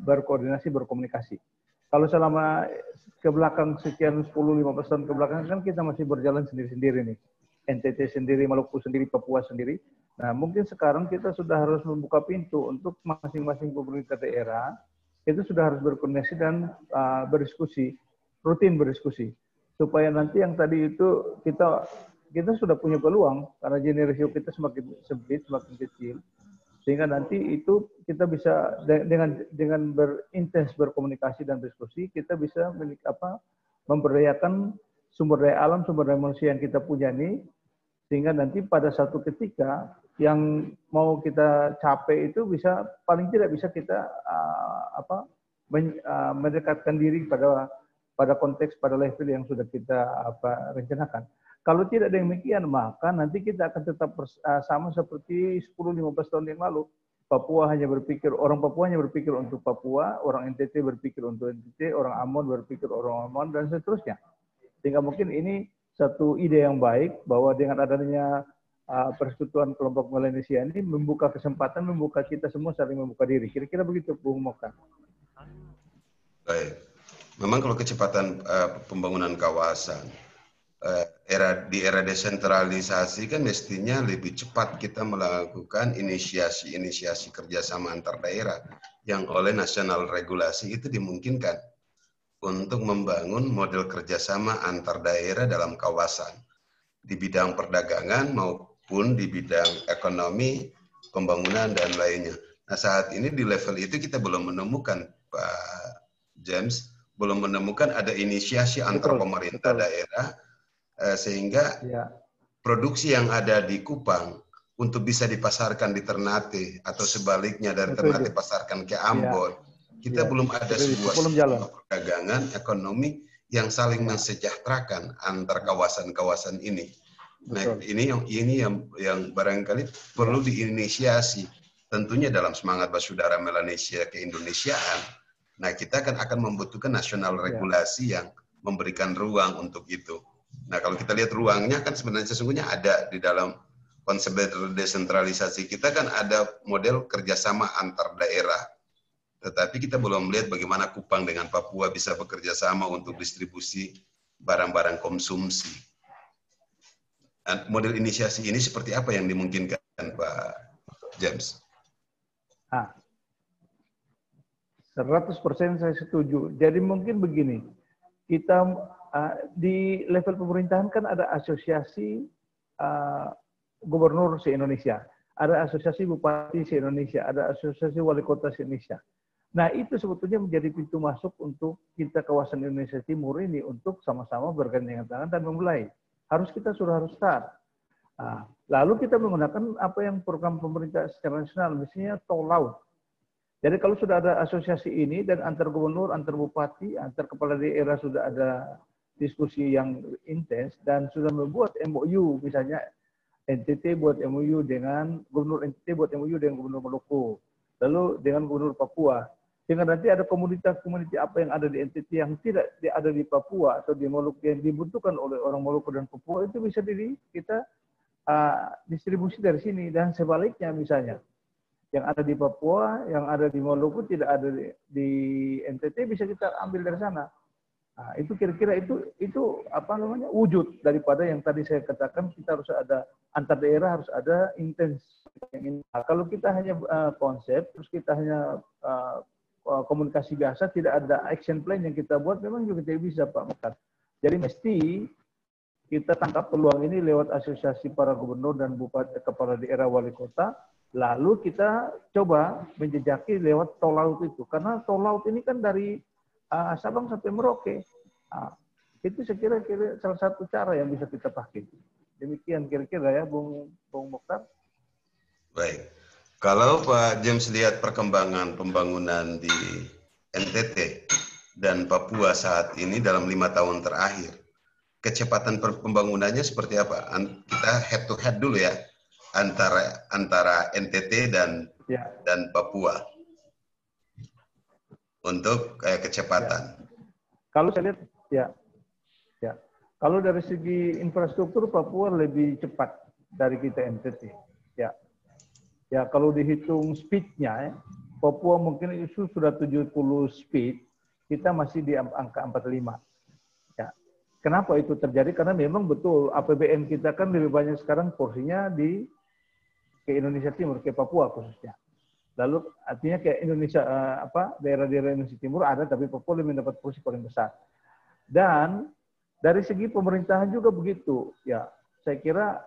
[SPEAKER 2] berkoordinasi, berkomunikasi. Kalau selama ke belakang sekian 10-15 tahun ke belakang kan kita masih berjalan sendiri-sendiri nih. NTT sendiri, Maluku sendiri, Papua sendiri. Nah, mungkin sekarang kita sudah harus membuka pintu untuk masing-masing pemerintah daerah itu sudah harus berkoordinasi dan berdiskusi, rutin berdiskusi. Supaya nanti yang tadi itu kita sudah punya peluang karena Gini rasio kita semakin sempit, semakin kecil. Sehingga nanti itu kita bisa dengan berintens berkomunikasi dan diskusi, kita bisa memberdayakan sumber daya alam, sumber daya manusia yang kita punya ini, sehingga nanti pada satu ketika yang mau kita capai itu bisa paling tidak bisa kita mendekatkan diri pada konteks, pada level yang sudah kita rencanakan. Kalau tidak demikian, maka nanti kita akan tetap sama seperti 10-15 tahun yang lalu. Orang Papua hanya berpikir untuk Papua, orang NTT berpikir untuk NTT, orang Ambon berpikir orang Ambon, dan seterusnya. Sehingga mungkin ini satu ide yang baik, bahwa dengan adanya persekutuan kelompok Melanesia ini membuka kesempatan, membuka kita semua saling membuka diri. Kira-kira begitu, Bung Mokhtar.
[SPEAKER 1] Baik. Memang kalau kecepatan pembangunan kawasan, di era desentralisasi kan mestinya lebih cepat kita melakukan inisiasi kerjasama antar daerah yang oleh nasional regulasi itu dimungkinkan untuk membangun model kerjasama antar daerah dalam kawasan di bidang perdagangan maupun di bidang ekonomi, pembangunan, dan lainnya. Nah, saat ini di level itu kita belum menemukan, Pak James, belum menemukan ada inisiasi antar pemerintah daerah, sehingga produksi yang ada di Kupang untuk bisa dipasarkan di Ternate atau sebaliknya dari Ternate pasarkan ke Ambon, kita belum ada sebuah perdagangan ekonomi yang saling mensejahterakan antar kawasan-kawasan ini. Nah, ini yang barangkali perlu diinisiasi, tentunya dalam semangat Basudara Melanesia keindonesiaan. Nah, kita akan membutuhkan nasional regulasi yang memberikan ruang untuk itu. Nah, kalau kita lihat ruangnya kan sebenarnya sesungguhnya ada di dalam konsep desentralisasi kita kan ada model kerjasama antar daerah. Tetapi kita belum melihat bagaimana Kupang dengan Papua bisa bekerja sama untuk distribusi barang-barang konsumsi. Model inisiasi ini seperti apa yang dimungkinkan, Pak James?
[SPEAKER 2] 100% saya setuju. Jadi mungkin begini, kita di level pemerintahan kan ada asosiasi gubernur se-Indonesia, ada asosiasi bupati se-Indonesia, ada asosiasi wali kota se-Indonesia. Nah, itu sebetulnya menjadi pintu masuk untuk kita kawasan Indonesia Timur ini untuk sama-sama bergandengan tangan dan memulai. Kita harus start. Lalu kita menggunakan apa yang program pemerintah secara nasional, misalnya tol laut. Jadi kalau sudah ada asosiasi ini dan antar gubernur, antar bupati, antar kepala daerah sudah ada diskusi yang intens dan sudah membuat MOU, misalnya NTT buat MOU dengan gubernur NTT buat MOU dengan gubernur Maluku, lalu dengan gubernur Papua. Dengan nanti ada komunitas-komunitas apa yang ada di NTT yang tidak ada di Papua atau di Maluku yang dibutuhkan oleh orang Maluku dan Papua, itu bisa kita distribusi dari sini. Dan sebaliknya misalnya, yang ada di Papua, yang ada di Maluku tidak ada di NTT, bisa kita ambil dari sana. Nah, itu kira-kira itu apa namanya wujud daripada yang tadi saya katakan, kita harus ada antar daerah, harus ada intens. Nah, kalau kita hanya konsep, terus kita hanya komunikasi biasa, tidak ada action plan yang kita buat, memang juga tidak bisa, Pak Mokhtar. Jadi mesti kita tangkap peluang ini lewat asosiasi para gubernur dan bupati, kepala daerah, wali kota, lalu kita coba menjejaki lewat tol laut itu. Karena tol laut ini kan dari Sabang sampai Merauke. Itu saya kira salah satu cara yang bisa kita pakai. Demikian kira-kira ya, Bung Mokhtar.
[SPEAKER 1] Baik. Kalau Pak James lihat perkembangan pembangunan di NTT dan Papua saat ini dalam 5 tahun terakhir, kecepatan pembangunannya seperti apa? Kita head to head dulu ya, antara NTT dan Papua untuk kecepatan.
[SPEAKER 2] Kalau saya lihat, kalau dari segi infrastruktur Papua lebih cepat dari kita NTT. Ya, kalau dihitung speed-nya, Papua mungkin itu sudah 70 speed, kita masih di angka 45. Ya. Kenapa itu terjadi? Karena memang betul APBN kita kan lebih banyak sekarang porsinya ke Indonesia Timur, ke Papua khususnya. Lalu artinya ke Indonesia daerah-daerah Indonesia Timur ada, tapi Papua lebih mendapat porsi paling besar. Dan dari segi pemerintahan juga begitu. Ya, saya kira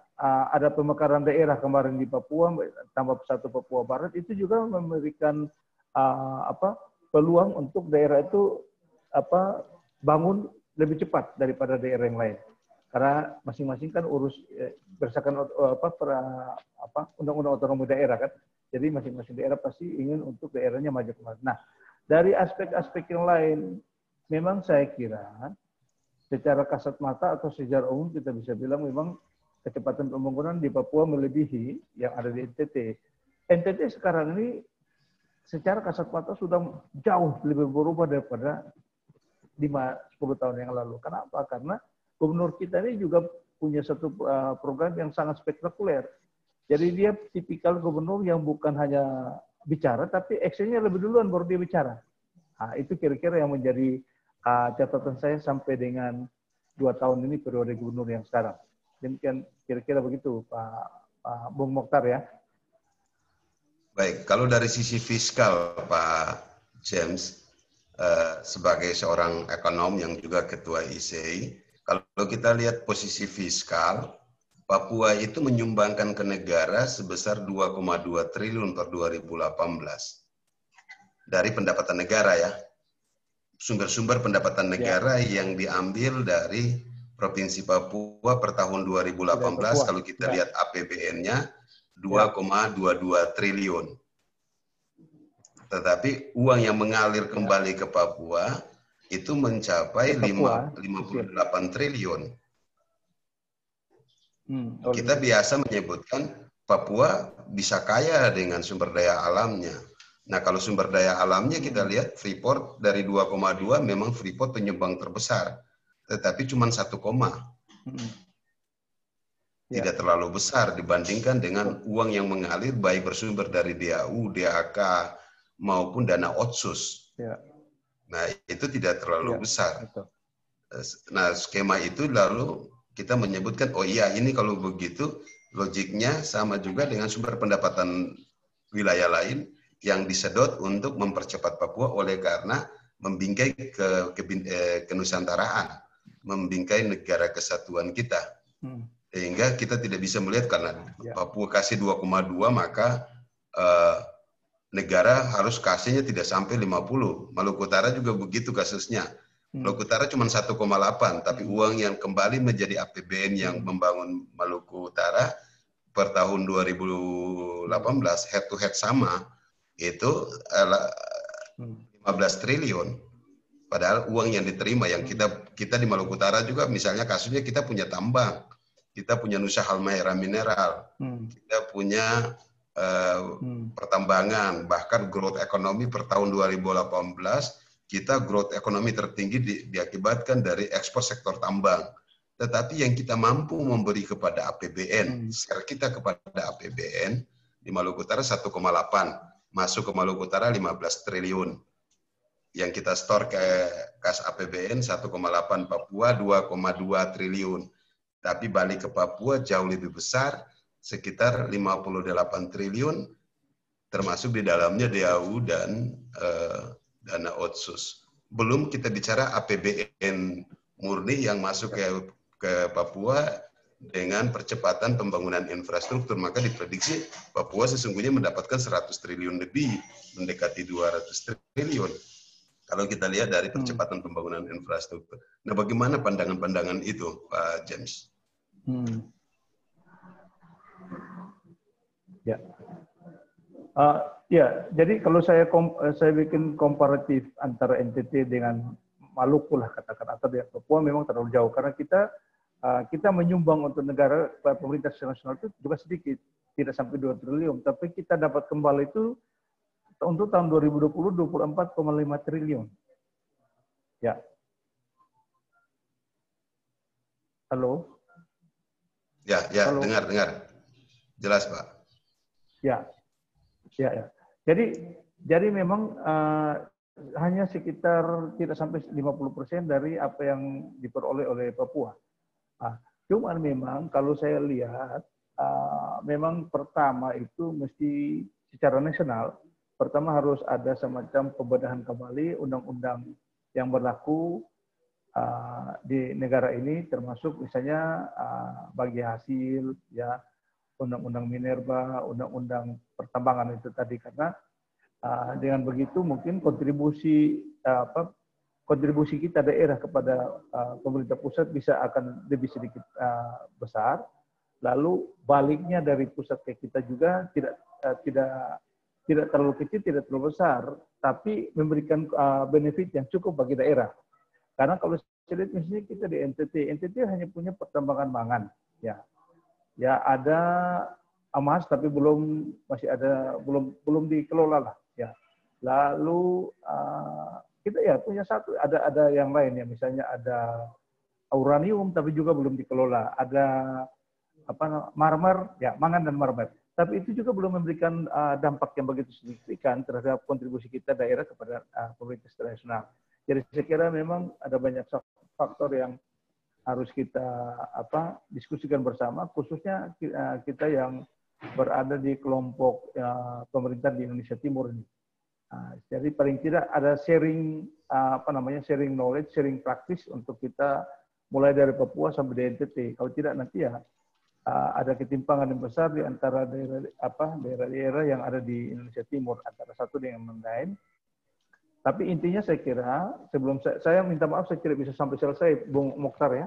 [SPEAKER 2] ada pemekaran daerah kemarin di Papua, tambah satu Papua Barat, itu juga memberikan peluang untuk daerah itu bangun lebih cepat daripada daerah yang lain. Karena masing-masing kan berdasarkan undang-undang otonomi daerah kan. Jadi masing-masing daerah pasti ingin untuk daerahnya maju kemarin. Nah, dari aspek-aspek yang lain, memang saya kira secara kasat mata atau secara umum kita bisa bilang memang kecepatan pembangunan di Papua melebihi yang ada di NTT. NTT sekarang ini secara kasat mata sudah jauh lebih berubah daripada 5-10 tahun yang lalu. Kenapa? Karena gubernur kita ini juga punya satu program yang sangat spektakuler. Jadi dia tipikal gubernur yang bukan hanya bicara, tapi actionnya lebih duluan baru dia bicara. Nah, itu kira-kira yang menjadi catatan saya sampai dengan 2 tahun ini periode gubernur yang sekarang. Demikian kira-kira begitu Pak Bung Mokhtar ya.
[SPEAKER 1] Baik, kalau dari sisi fiskal Pak James, sebagai seorang ekonom yang juga ketua ICI, kalau kita lihat posisi fiskal, Papua itu menyumbangkan ke negara sebesar 2,2 triliun per 2018. Dari pendapatan negara ya. Sumber-sumber pendapatan negara yang diambil dari Provinsi Papua per tahun 2018, kalau kita lihat APBN-nya 2,22 triliun. Tetapi uang yang mengalir kembali ke Papua itu mencapai 58 triliun. Kita biasa menyebutkan Papua bisa kaya dengan sumber daya alamnya. Nah, kalau sumber daya alamnya kita lihat Freeport dari 2,2 memang Freeport penyumbang terbesar. Tetapi cuma 1, tidak terlalu besar dibandingkan dengan uang yang mengalir baik bersumber dari DAU, DAK, maupun dana otsus. Nah, itu tidak terlalu besar. Nah, skema itu lalu kita menyebutkan, oh iya ini kalau begitu logiknya sama juga dengan sumber pendapatan wilayah lain yang disedot untuk mempercepat Papua oleh karena membingkai kenusantaraan, membingkai negara kesatuan kita. Sehingga kita tidak bisa melihat karena Papua kasih 2,2 maka negara harus kasihnya tidak sampai 50. Maluku Utara juga begitu kasusnya. Maluku Utara cuma 1,8, tapi uang yang kembali menjadi APBN yang membangun Maluku Utara per tahun 2018 head to head sama itu 15 triliun. Padahal uang yang diterima yang kita di Maluku Utara juga misalnya kasusnya kita punya tambang, kita punya Nusa Halmahera mineral, kita punya pertambangan, bahkan growth ekonomi per tahun 2018 kita growth ekonomi tertinggi diakibatkan dari ekspor sektor tambang. Tetapi yang kita mampu memberi kepada APBN, share kita kepada APBN di Maluku Utara 1,8, masuk ke Maluku Utara 15 triliun. Yang kita store ke kas APBN 1,8, Papua 2,2 triliun. Tapi balik ke Papua jauh lebih besar, sekitar 58 triliun, termasuk di dalamnya DAU dan dana otsus. Belum kita bicara APBN murni yang masuk ke Papua dengan percepatan pembangunan infrastruktur, maka diprediksi Papua sesungguhnya mendapatkan 100 triliun lebih, mendekati 200 triliun. Kalau kita lihat dari percepatan pembangunan infrastruktur. Nah, bagaimana pandangan-pandangan itu, Pak James?
[SPEAKER 2] Ya, jadi kalau saya bikin komparatif antara NTT dengan Maluku lah katakan atau dengan Papua memang terlalu jauh karena kita menyumbang untuk negara pemerintah nasional itu juga sedikit, tidak sampai 2 triliun, tapi kita dapat kembali itu untuk tahun 2020 24,5 triliun. Ya. Halo?
[SPEAKER 1] Ya,
[SPEAKER 2] halo?
[SPEAKER 1] dengar. Jelas, Pak.
[SPEAKER 2] Ya. Jadi memang hanya sekitar tidak sampai 50% dari apa yang diperoleh oleh Papua. Cuman memang kalau saya lihat, memang pertama itu mesti secara nasional, pertama harus ada semacam pembedahan kembali undang-undang yang berlaku di negara ini, termasuk misalnya bagi hasil, ya, undang-undang minerba, undang-undang pertambangan itu tadi, karena dengan begitu mungkin kontribusi kita daerah kepada pemerintah pusat bisa akan lebih sedikit besar. Lalu baliknya dari pusat ke kita juga tidak terlalu kecil, tidak terlalu besar, tapi memberikan benefit yang cukup bagi daerah. Karena kalau saya lihat misalnya kita di NTT hanya punya pertambangan mangan, ya ada emas tapi masih ada belum dikelola lah, ya. Lalu kita ya punya satu, ada yang lain ya, misalnya ada uranium tapi juga belum dikelola, ada marmer, ya, mangan dan marmer. Tapi itu juga belum memberikan dampak yang begitu signifikan terhadap kontribusi kita daerah kepada pemerintah nasional. Jadi saya kira memang ada banyak faktor yang harus kita diskusikan bersama, khususnya kita yang berada di kelompok pemerintah di Indonesia Timur ini. Jadi paling tidak ada sharing sharing knowledge, sharing praktis untuk kita mulai dari Papua sampai di NTT. Kalau tidak nanti ya ada ketimpangan yang besar di antara daerah-daerah yang ada di Indonesia Timur antara satu dengan yang lain. Tapi intinya saya kira, sebelum saya minta maaf, saya tidak bisa sampai selesai, Bung Mokhtar ya.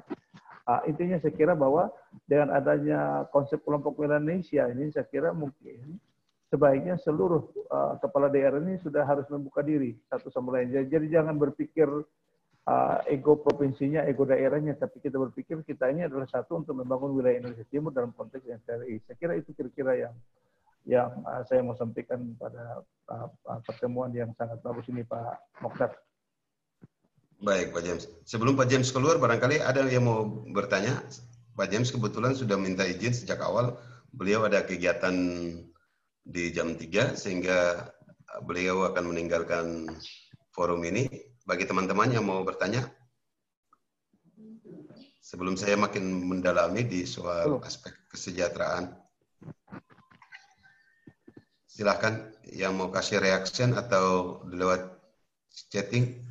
[SPEAKER 2] Intinya saya kira bahwa dengan adanya konsep kelompok Melanesia ini, saya kira mungkin sebaiknya seluruh kepala daerah ini sudah harus membuka diri satu sama lain. Jadi jangan berpikir ego provinsinya, ego daerahnya, tapi kita berpikir kita ini adalah satu untuk membangun wilayah Indonesia Timur dalam konteks NKRI. Saya kira itu kira-kira yang saya mau sampaikan pada pertemuan yang sangat bagus ini, Pak Mokhtar.
[SPEAKER 1] Baik, Pak James. Sebelum Pak James keluar, barangkali ada yang mau bertanya. Pak James kebetulan sudah minta izin sejak awal. Beliau ada kegiatan di jam 3, sehingga beliau akan meninggalkan forum ini. Bagi teman-teman yang mau bertanya, sebelum saya makin mendalami di soal aspek kesejahteraan. Silahkan yang mau kasih reaction atau lewat chatting.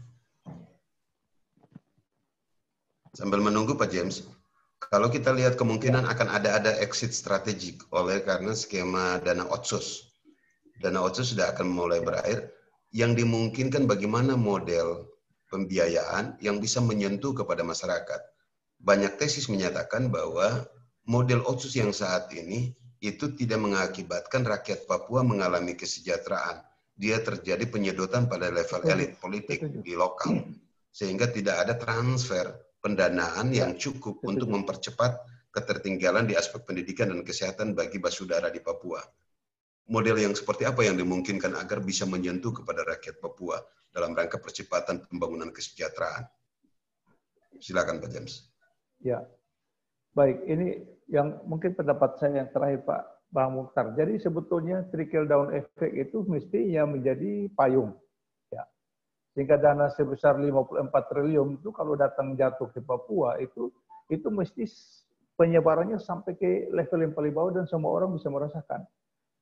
[SPEAKER 1] Sambil menunggu Pak James, kalau kita lihat kemungkinan akan ada exit strategik oleh karena skema dana otsus. Dana otsus sudah akan mulai berakhir. Yang dimungkinkan bagaimana model pembiayaan yang bisa menyentuh kepada masyarakat. Banyak tesis menyatakan bahwa model otsus yang saat ini itu tidak mengakibatkan rakyat Papua mengalami kesejahteraan. Dia terjadi penyedotan pada level elit politik di lokal. Sehingga tidak ada transfer pendanaan yang cukup untuk mempercepat ketertinggalan di aspek pendidikan dan kesehatan bagi basudara di Papua. Model yang seperti apa yang dimungkinkan agar bisa menyentuh kepada rakyat Papua dalam rangka percepatan pembangunan kesejahteraan? Silakan Pak James.
[SPEAKER 2] Ya, baik. Ini yang mungkin pendapat saya yang terakhir Pak Bang Mukhtar. Jadi sebetulnya trickle down effect itu mestinya menjadi payung. Ya. Sehingga dana sebesar 54 triliun itu kalau datang jatuh ke Papua itu mesti penyebarannya sampai ke level yang paling bawah dan semua orang bisa merasakan.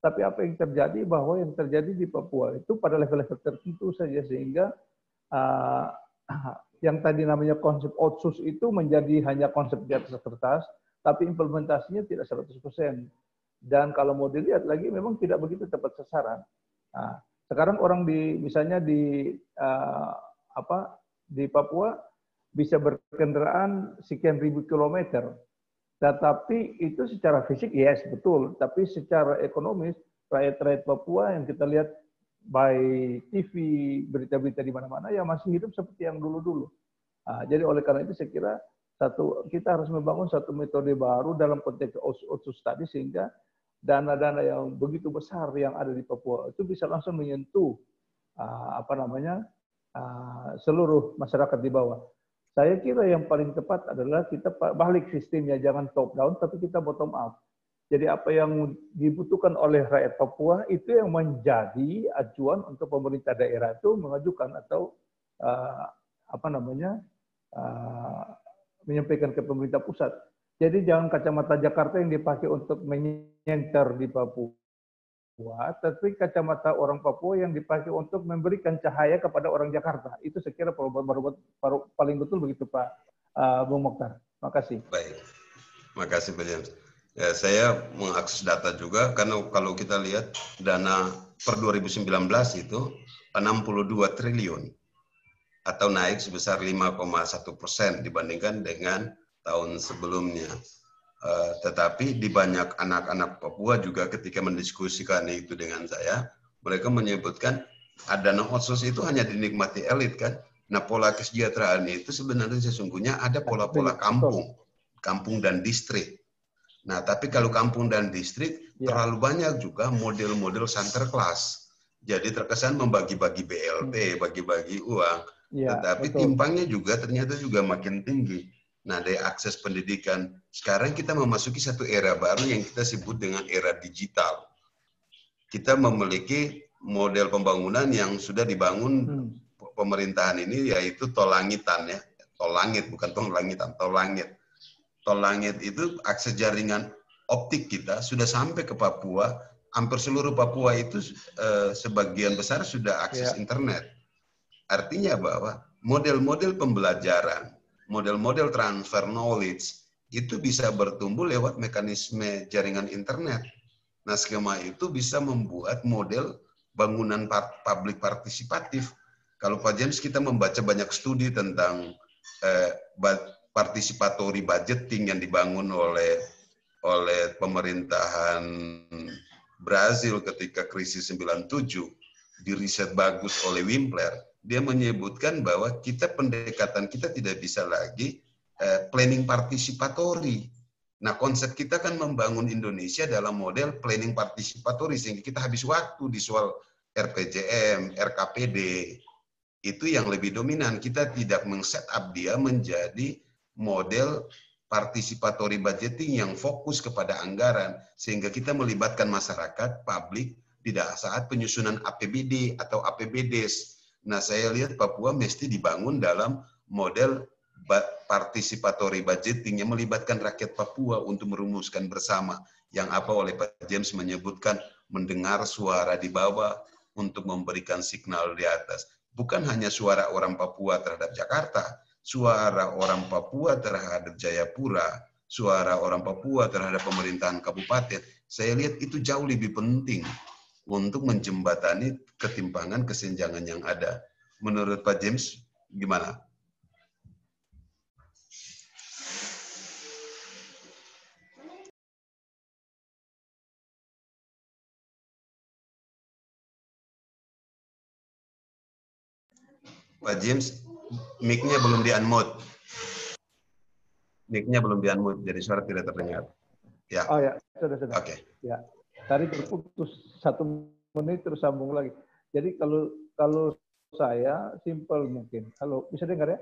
[SPEAKER 2] Tapi apa yang terjadi bahwa yang terjadi di Papua itu pada level-level tertentu saja sehingga yang tadi namanya konsep otsus itu menjadi hanya konsep di atas kertas, tapi implementasinya tidak 100%. Dan kalau mau dilihat lagi memang tidak begitu tepat sasaran. Nah, sekarang orang misalnya di Papua bisa berkendaraan sekian ribu kilometer. Tetapi itu secara fisik yes betul, tapi secara ekonomis rakyat-rakyat Papua yang kita lihat by TV, berita-berita di mana-mana ya masih hidup seperti yang dulu-dulu. Nah, jadi oleh karena itu saya kira kita harus membangun satu metode baru dalam konteks otsus tadi sehingga dana-dana yang begitu besar yang ada di Papua itu bisa langsung menyentuh seluruh masyarakat di bawah. Saya kira yang paling tepat adalah kita balik sistemnya, jangan top down, tapi kita bottom up. Jadi apa yang dibutuhkan oleh rakyat Papua itu yang menjadi acuan untuk pemerintah daerah itu mengajukan atau menyampaikan ke pemerintah pusat. Jadi jangan kacamata Jakarta yang dipakai untuk menyenter di Papua, tapi kacamata orang Papua yang dipakai untuk memberikan cahaya kepada orang Jakarta. Itu saya kira paling betul begitu Pak Bung Mokhtar. Terima kasih.
[SPEAKER 1] Baik, terima kasih Pak James. Ya, saya mengakses data juga karena kalau kita lihat dana per 2019 itu 62 triliun atau naik sebesar 5,1% dibandingkan dengan tahun sebelumnya. Tetapi di banyak anak-anak Papua juga ketika mendiskusikan itu dengan saya, mereka menyebutkan dana otsus itu hanya dinikmati elit kan. Nah pola kesejahteraan itu sebenarnya sesungguhnya ada pola-pola kampung dan distrik. Nah tapi kalau kampung dan distrik terlalu banyak juga model-model center class. Jadi terkesan membagi-bagi BLT, bagi-bagi uang. Tetapi timpangnya juga ternyata juga makin tinggi. Nah, dari akses pendidikan, sekarang kita memasuki satu era baru yang kita sebut dengan era digital. Kita memiliki model pembangunan yang sudah dibangun pemerintahan ini, yaitu tol langitan ya. Tol langit, bukan tol langitan, tol langit. Tol langit itu akses jaringan optik kita sudah sampai ke Papua. Hampir seluruh Papua itu sebagian besar sudah akses internet. Artinya bahwa model-model pembelajaran, model-model transfer knowledge itu bisa bertumbuh lewat mekanisme jaringan internet. Nah, skema itu bisa membuat model bangunan publik partisipatif. Kalau Pak James kita membaca banyak studi tentang participatory budgeting yang dibangun oleh pemerintahan Brazil ketika krisis 97, di riset bagus oleh Wimpler. Dia menyebutkan bahwa pendekatan kita tidak bisa lagi planning participatory. Nah, konsep kita kan membangun Indonesia dalam model planning participatory sehingga kita habis waktu di soal RPJM, RKPD. Itu yang lebih dominan. Kita tidak men-setup dia menjadi model participatory budgeting yang fokus kepada anggaran sehingga kita melibatkan masyarakat, publik tidak saat penyusunan APBD atau APBDes. Nah, saya lihat Papua mesti dibangun dalam model participatory budgeting yang melibatkan rakyat Papua untuk merumuskan bersama. Yang apa oleh Pak James menyebutkan mendengar suara di bawah untuk memberikan signal di atas. Bukan hanya suara orang Papua terhadap Jakarta, suara orang Papua terhadap Jayapura, suara orang Papua terhadap pemerintahan kabupaten. Saya lihat itu jauh lebih penting untuk menjembatani ketimpangan kesenjangan yang ada. Menurut Pak James, gimana? Pak James, mic-nya belum di-unmute. Mic-nya belum di-unmute, jadi suara tidak terdengar. Ya.
[SPEAKER 2] Oh ya, sudah.
[SPEAKER 1] Oke.
[SPEAKER 2] Ya, tadi terputus 1 menit terus sambung lagi. Jadi kalau saya simpel mungkin. Halo, bisa dengar ya?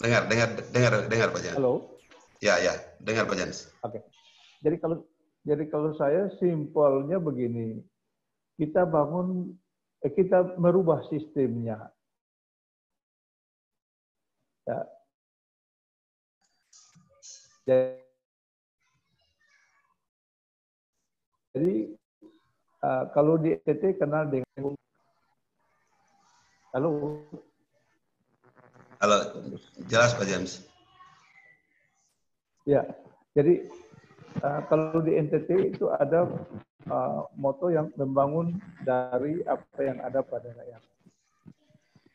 [SPEAKER 1] Dengar Pak James.
[SPEAKER 2] Halo.
[SPEAKER 1] Ya, dengar Pak James.
[SPEAKER 2] Oke. Jadi kalau saya simpelnya begini. Kita merubah sistemnya. Ya. Jadi kalau di NTT kenal dengan Halo,
[SPEAKER 1] jelas Pak James.
[SPEAKER 2] Ya, jadi kalau di NTT itu ada moto yang membangun dari apa yang ada pada rakyat.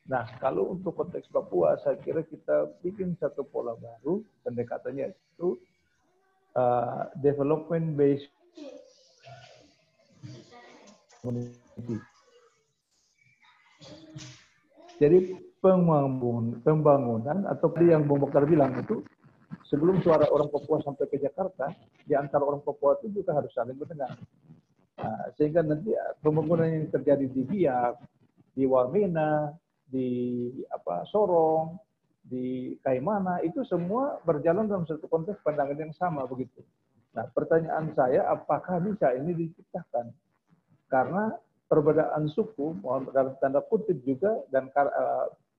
[SPEAKER 2] Nah, kalau untuk konteks Papua, saya kira kita bikin satu pola baru, pendekatannya itu development based community. Jadi pembangunan atau yang Bung Mokhtar bilang itu sebelum suara orang Papua sampai ke Jakarta, di antara orang Papua itu juga harus saling mendengar. Nah, sehingga nanti pembangunan yang terjadi di Biak, di Wamena, di Sorong, di Kaimana itu semua berjalan dalam satu konteks pandangan yang sama begitu. Nah, pertanyaan saya, apakah bisa ini diciptakan? Karena perbedaan suku, dalam tanda kutip juga, dan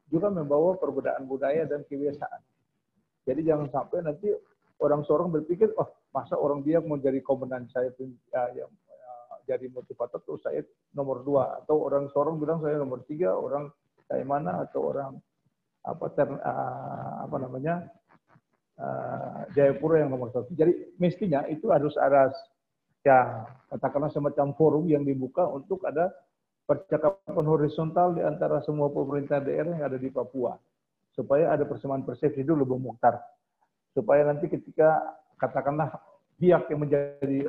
[SPEAKER 2] juga membawa perbedaan budaya dan kebiasaan. Jadi jangan sampai nanti orang Sorong berpikir, oh masa orang Biak mau jadi komandan saya jadi motivator tuh saya nomor 2, atau orang Sorong bilang saya nomor 3, orang kayak mana atau orang Jayapura yang nomor 1. Jadi mestinya itu harus ada ya katakanlah semacam forum yang dibuka untuk ada percakapan horizontal di antara semua pemerintah daerah yang ada di Papua, supaya ada persamaan persepsi dulu, Bung Mokhtar, supaya nanti ketika katakanlah Biak yang menjadi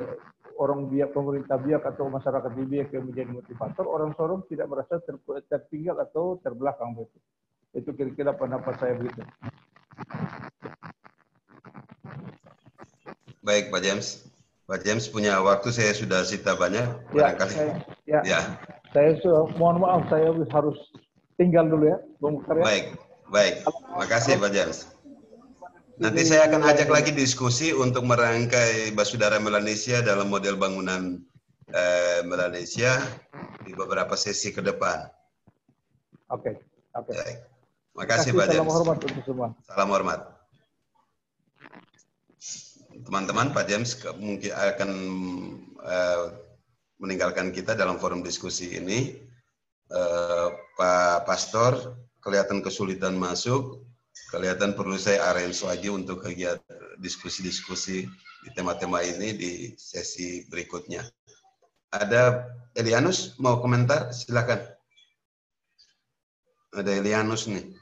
[SPEAKER 2] orang Biak, pemerintah Biak atau masyarakat di Biak yang menjadi motivator, orang Sorong tidak merasa tertinggal atau terbelakang begitu. Itu kira-kira pendapat saya begitu.
[SPEAKER 1] Baik Pak James. Pak James punya waktu, saya sudah sita banyak.
[SPEAKER 2] Saya mohon maaf, saya harus tinggal dulu ya, Bung Mokhtar.
[SPEAKER 1] Baik. Makasih Pak James. Nanti saya akan ajak lagi diskusi untuk merangkai Basudara Melanesia dalam model bangunan Melanesia di beberapa sesi ke depan.
[SPEAKER 2] Oke.
[SPEAKER 1] Makasih Pak James.
[SPEAKER 2] Salam hormat untuk semua.
[SPEAKER 1] Salam hormat. Teman-teman, Pak James mungkin akan meninggalkan kita dalam forum diskusi ini. Pak Pastor kelihatan kesulitan masuk, kelihatan perlu saya arrange lagi untuk kegiatan diskusi-diskusi di tema-tema ini di sesi berikutnya. Ada Elianus mau komentar? Silakan. Ada Elianus nih.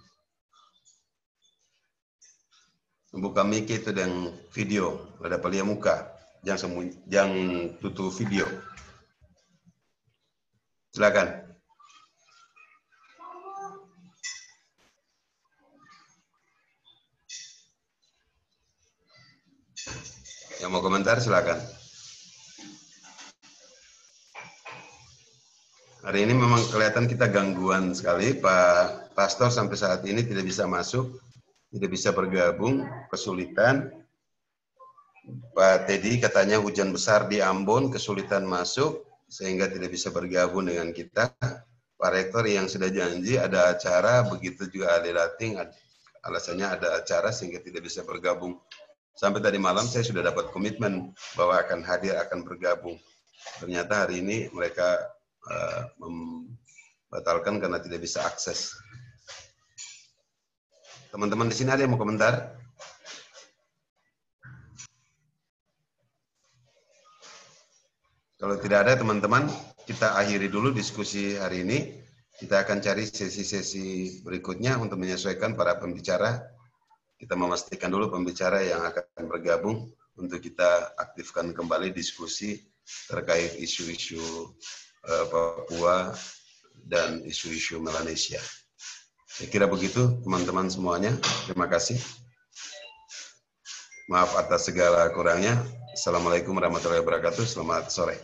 [SPEAKER 1] Buka mic itu dan video, ada palia muka, jangan tutup video. Silakan. Yang mau komentar silakan. Hari ini memang kelihatan kita gangguan sekali, Pak Pastor sampai saat ini tidak bisa masuk. Tidak bisa bergabung, kesulitan. Pak Teddy katanya hujan besar di Ambon, kesulitan masuk, sehingga tidak bisa bergabung dengan kita. Pak Rektor yang sudah janji ada acara, begitu juga Ali Lating, alasannya ada acara sehingga tidak bisa bergabung. Sampai tadi malam saya sudah dapat komitmen bahwa akan hadir, akan bergabung. ternyata hari ini mereka membatalkan karena tidak bisa akses. Teman-teman di sini ada yang mau komentar? Kalau tidak ada teman-teman, kita akhiri dulu diskusi hari ini. Kita akan cari sesi-sesi berikutnya untuk menyesuaikan para pembicara. Kita memastikan dulu pembicara yang akan bergabung untuk kita aktifkan kembali diskusi terkait isu-isu Papua dan isu-isu Melanesia. Saya kira begitu teman-teman semuanya. Terima kasih. Maaf atas segala kurangnya. Assalamualaikum warahmatullahi wabarakatuh. Selamat sore.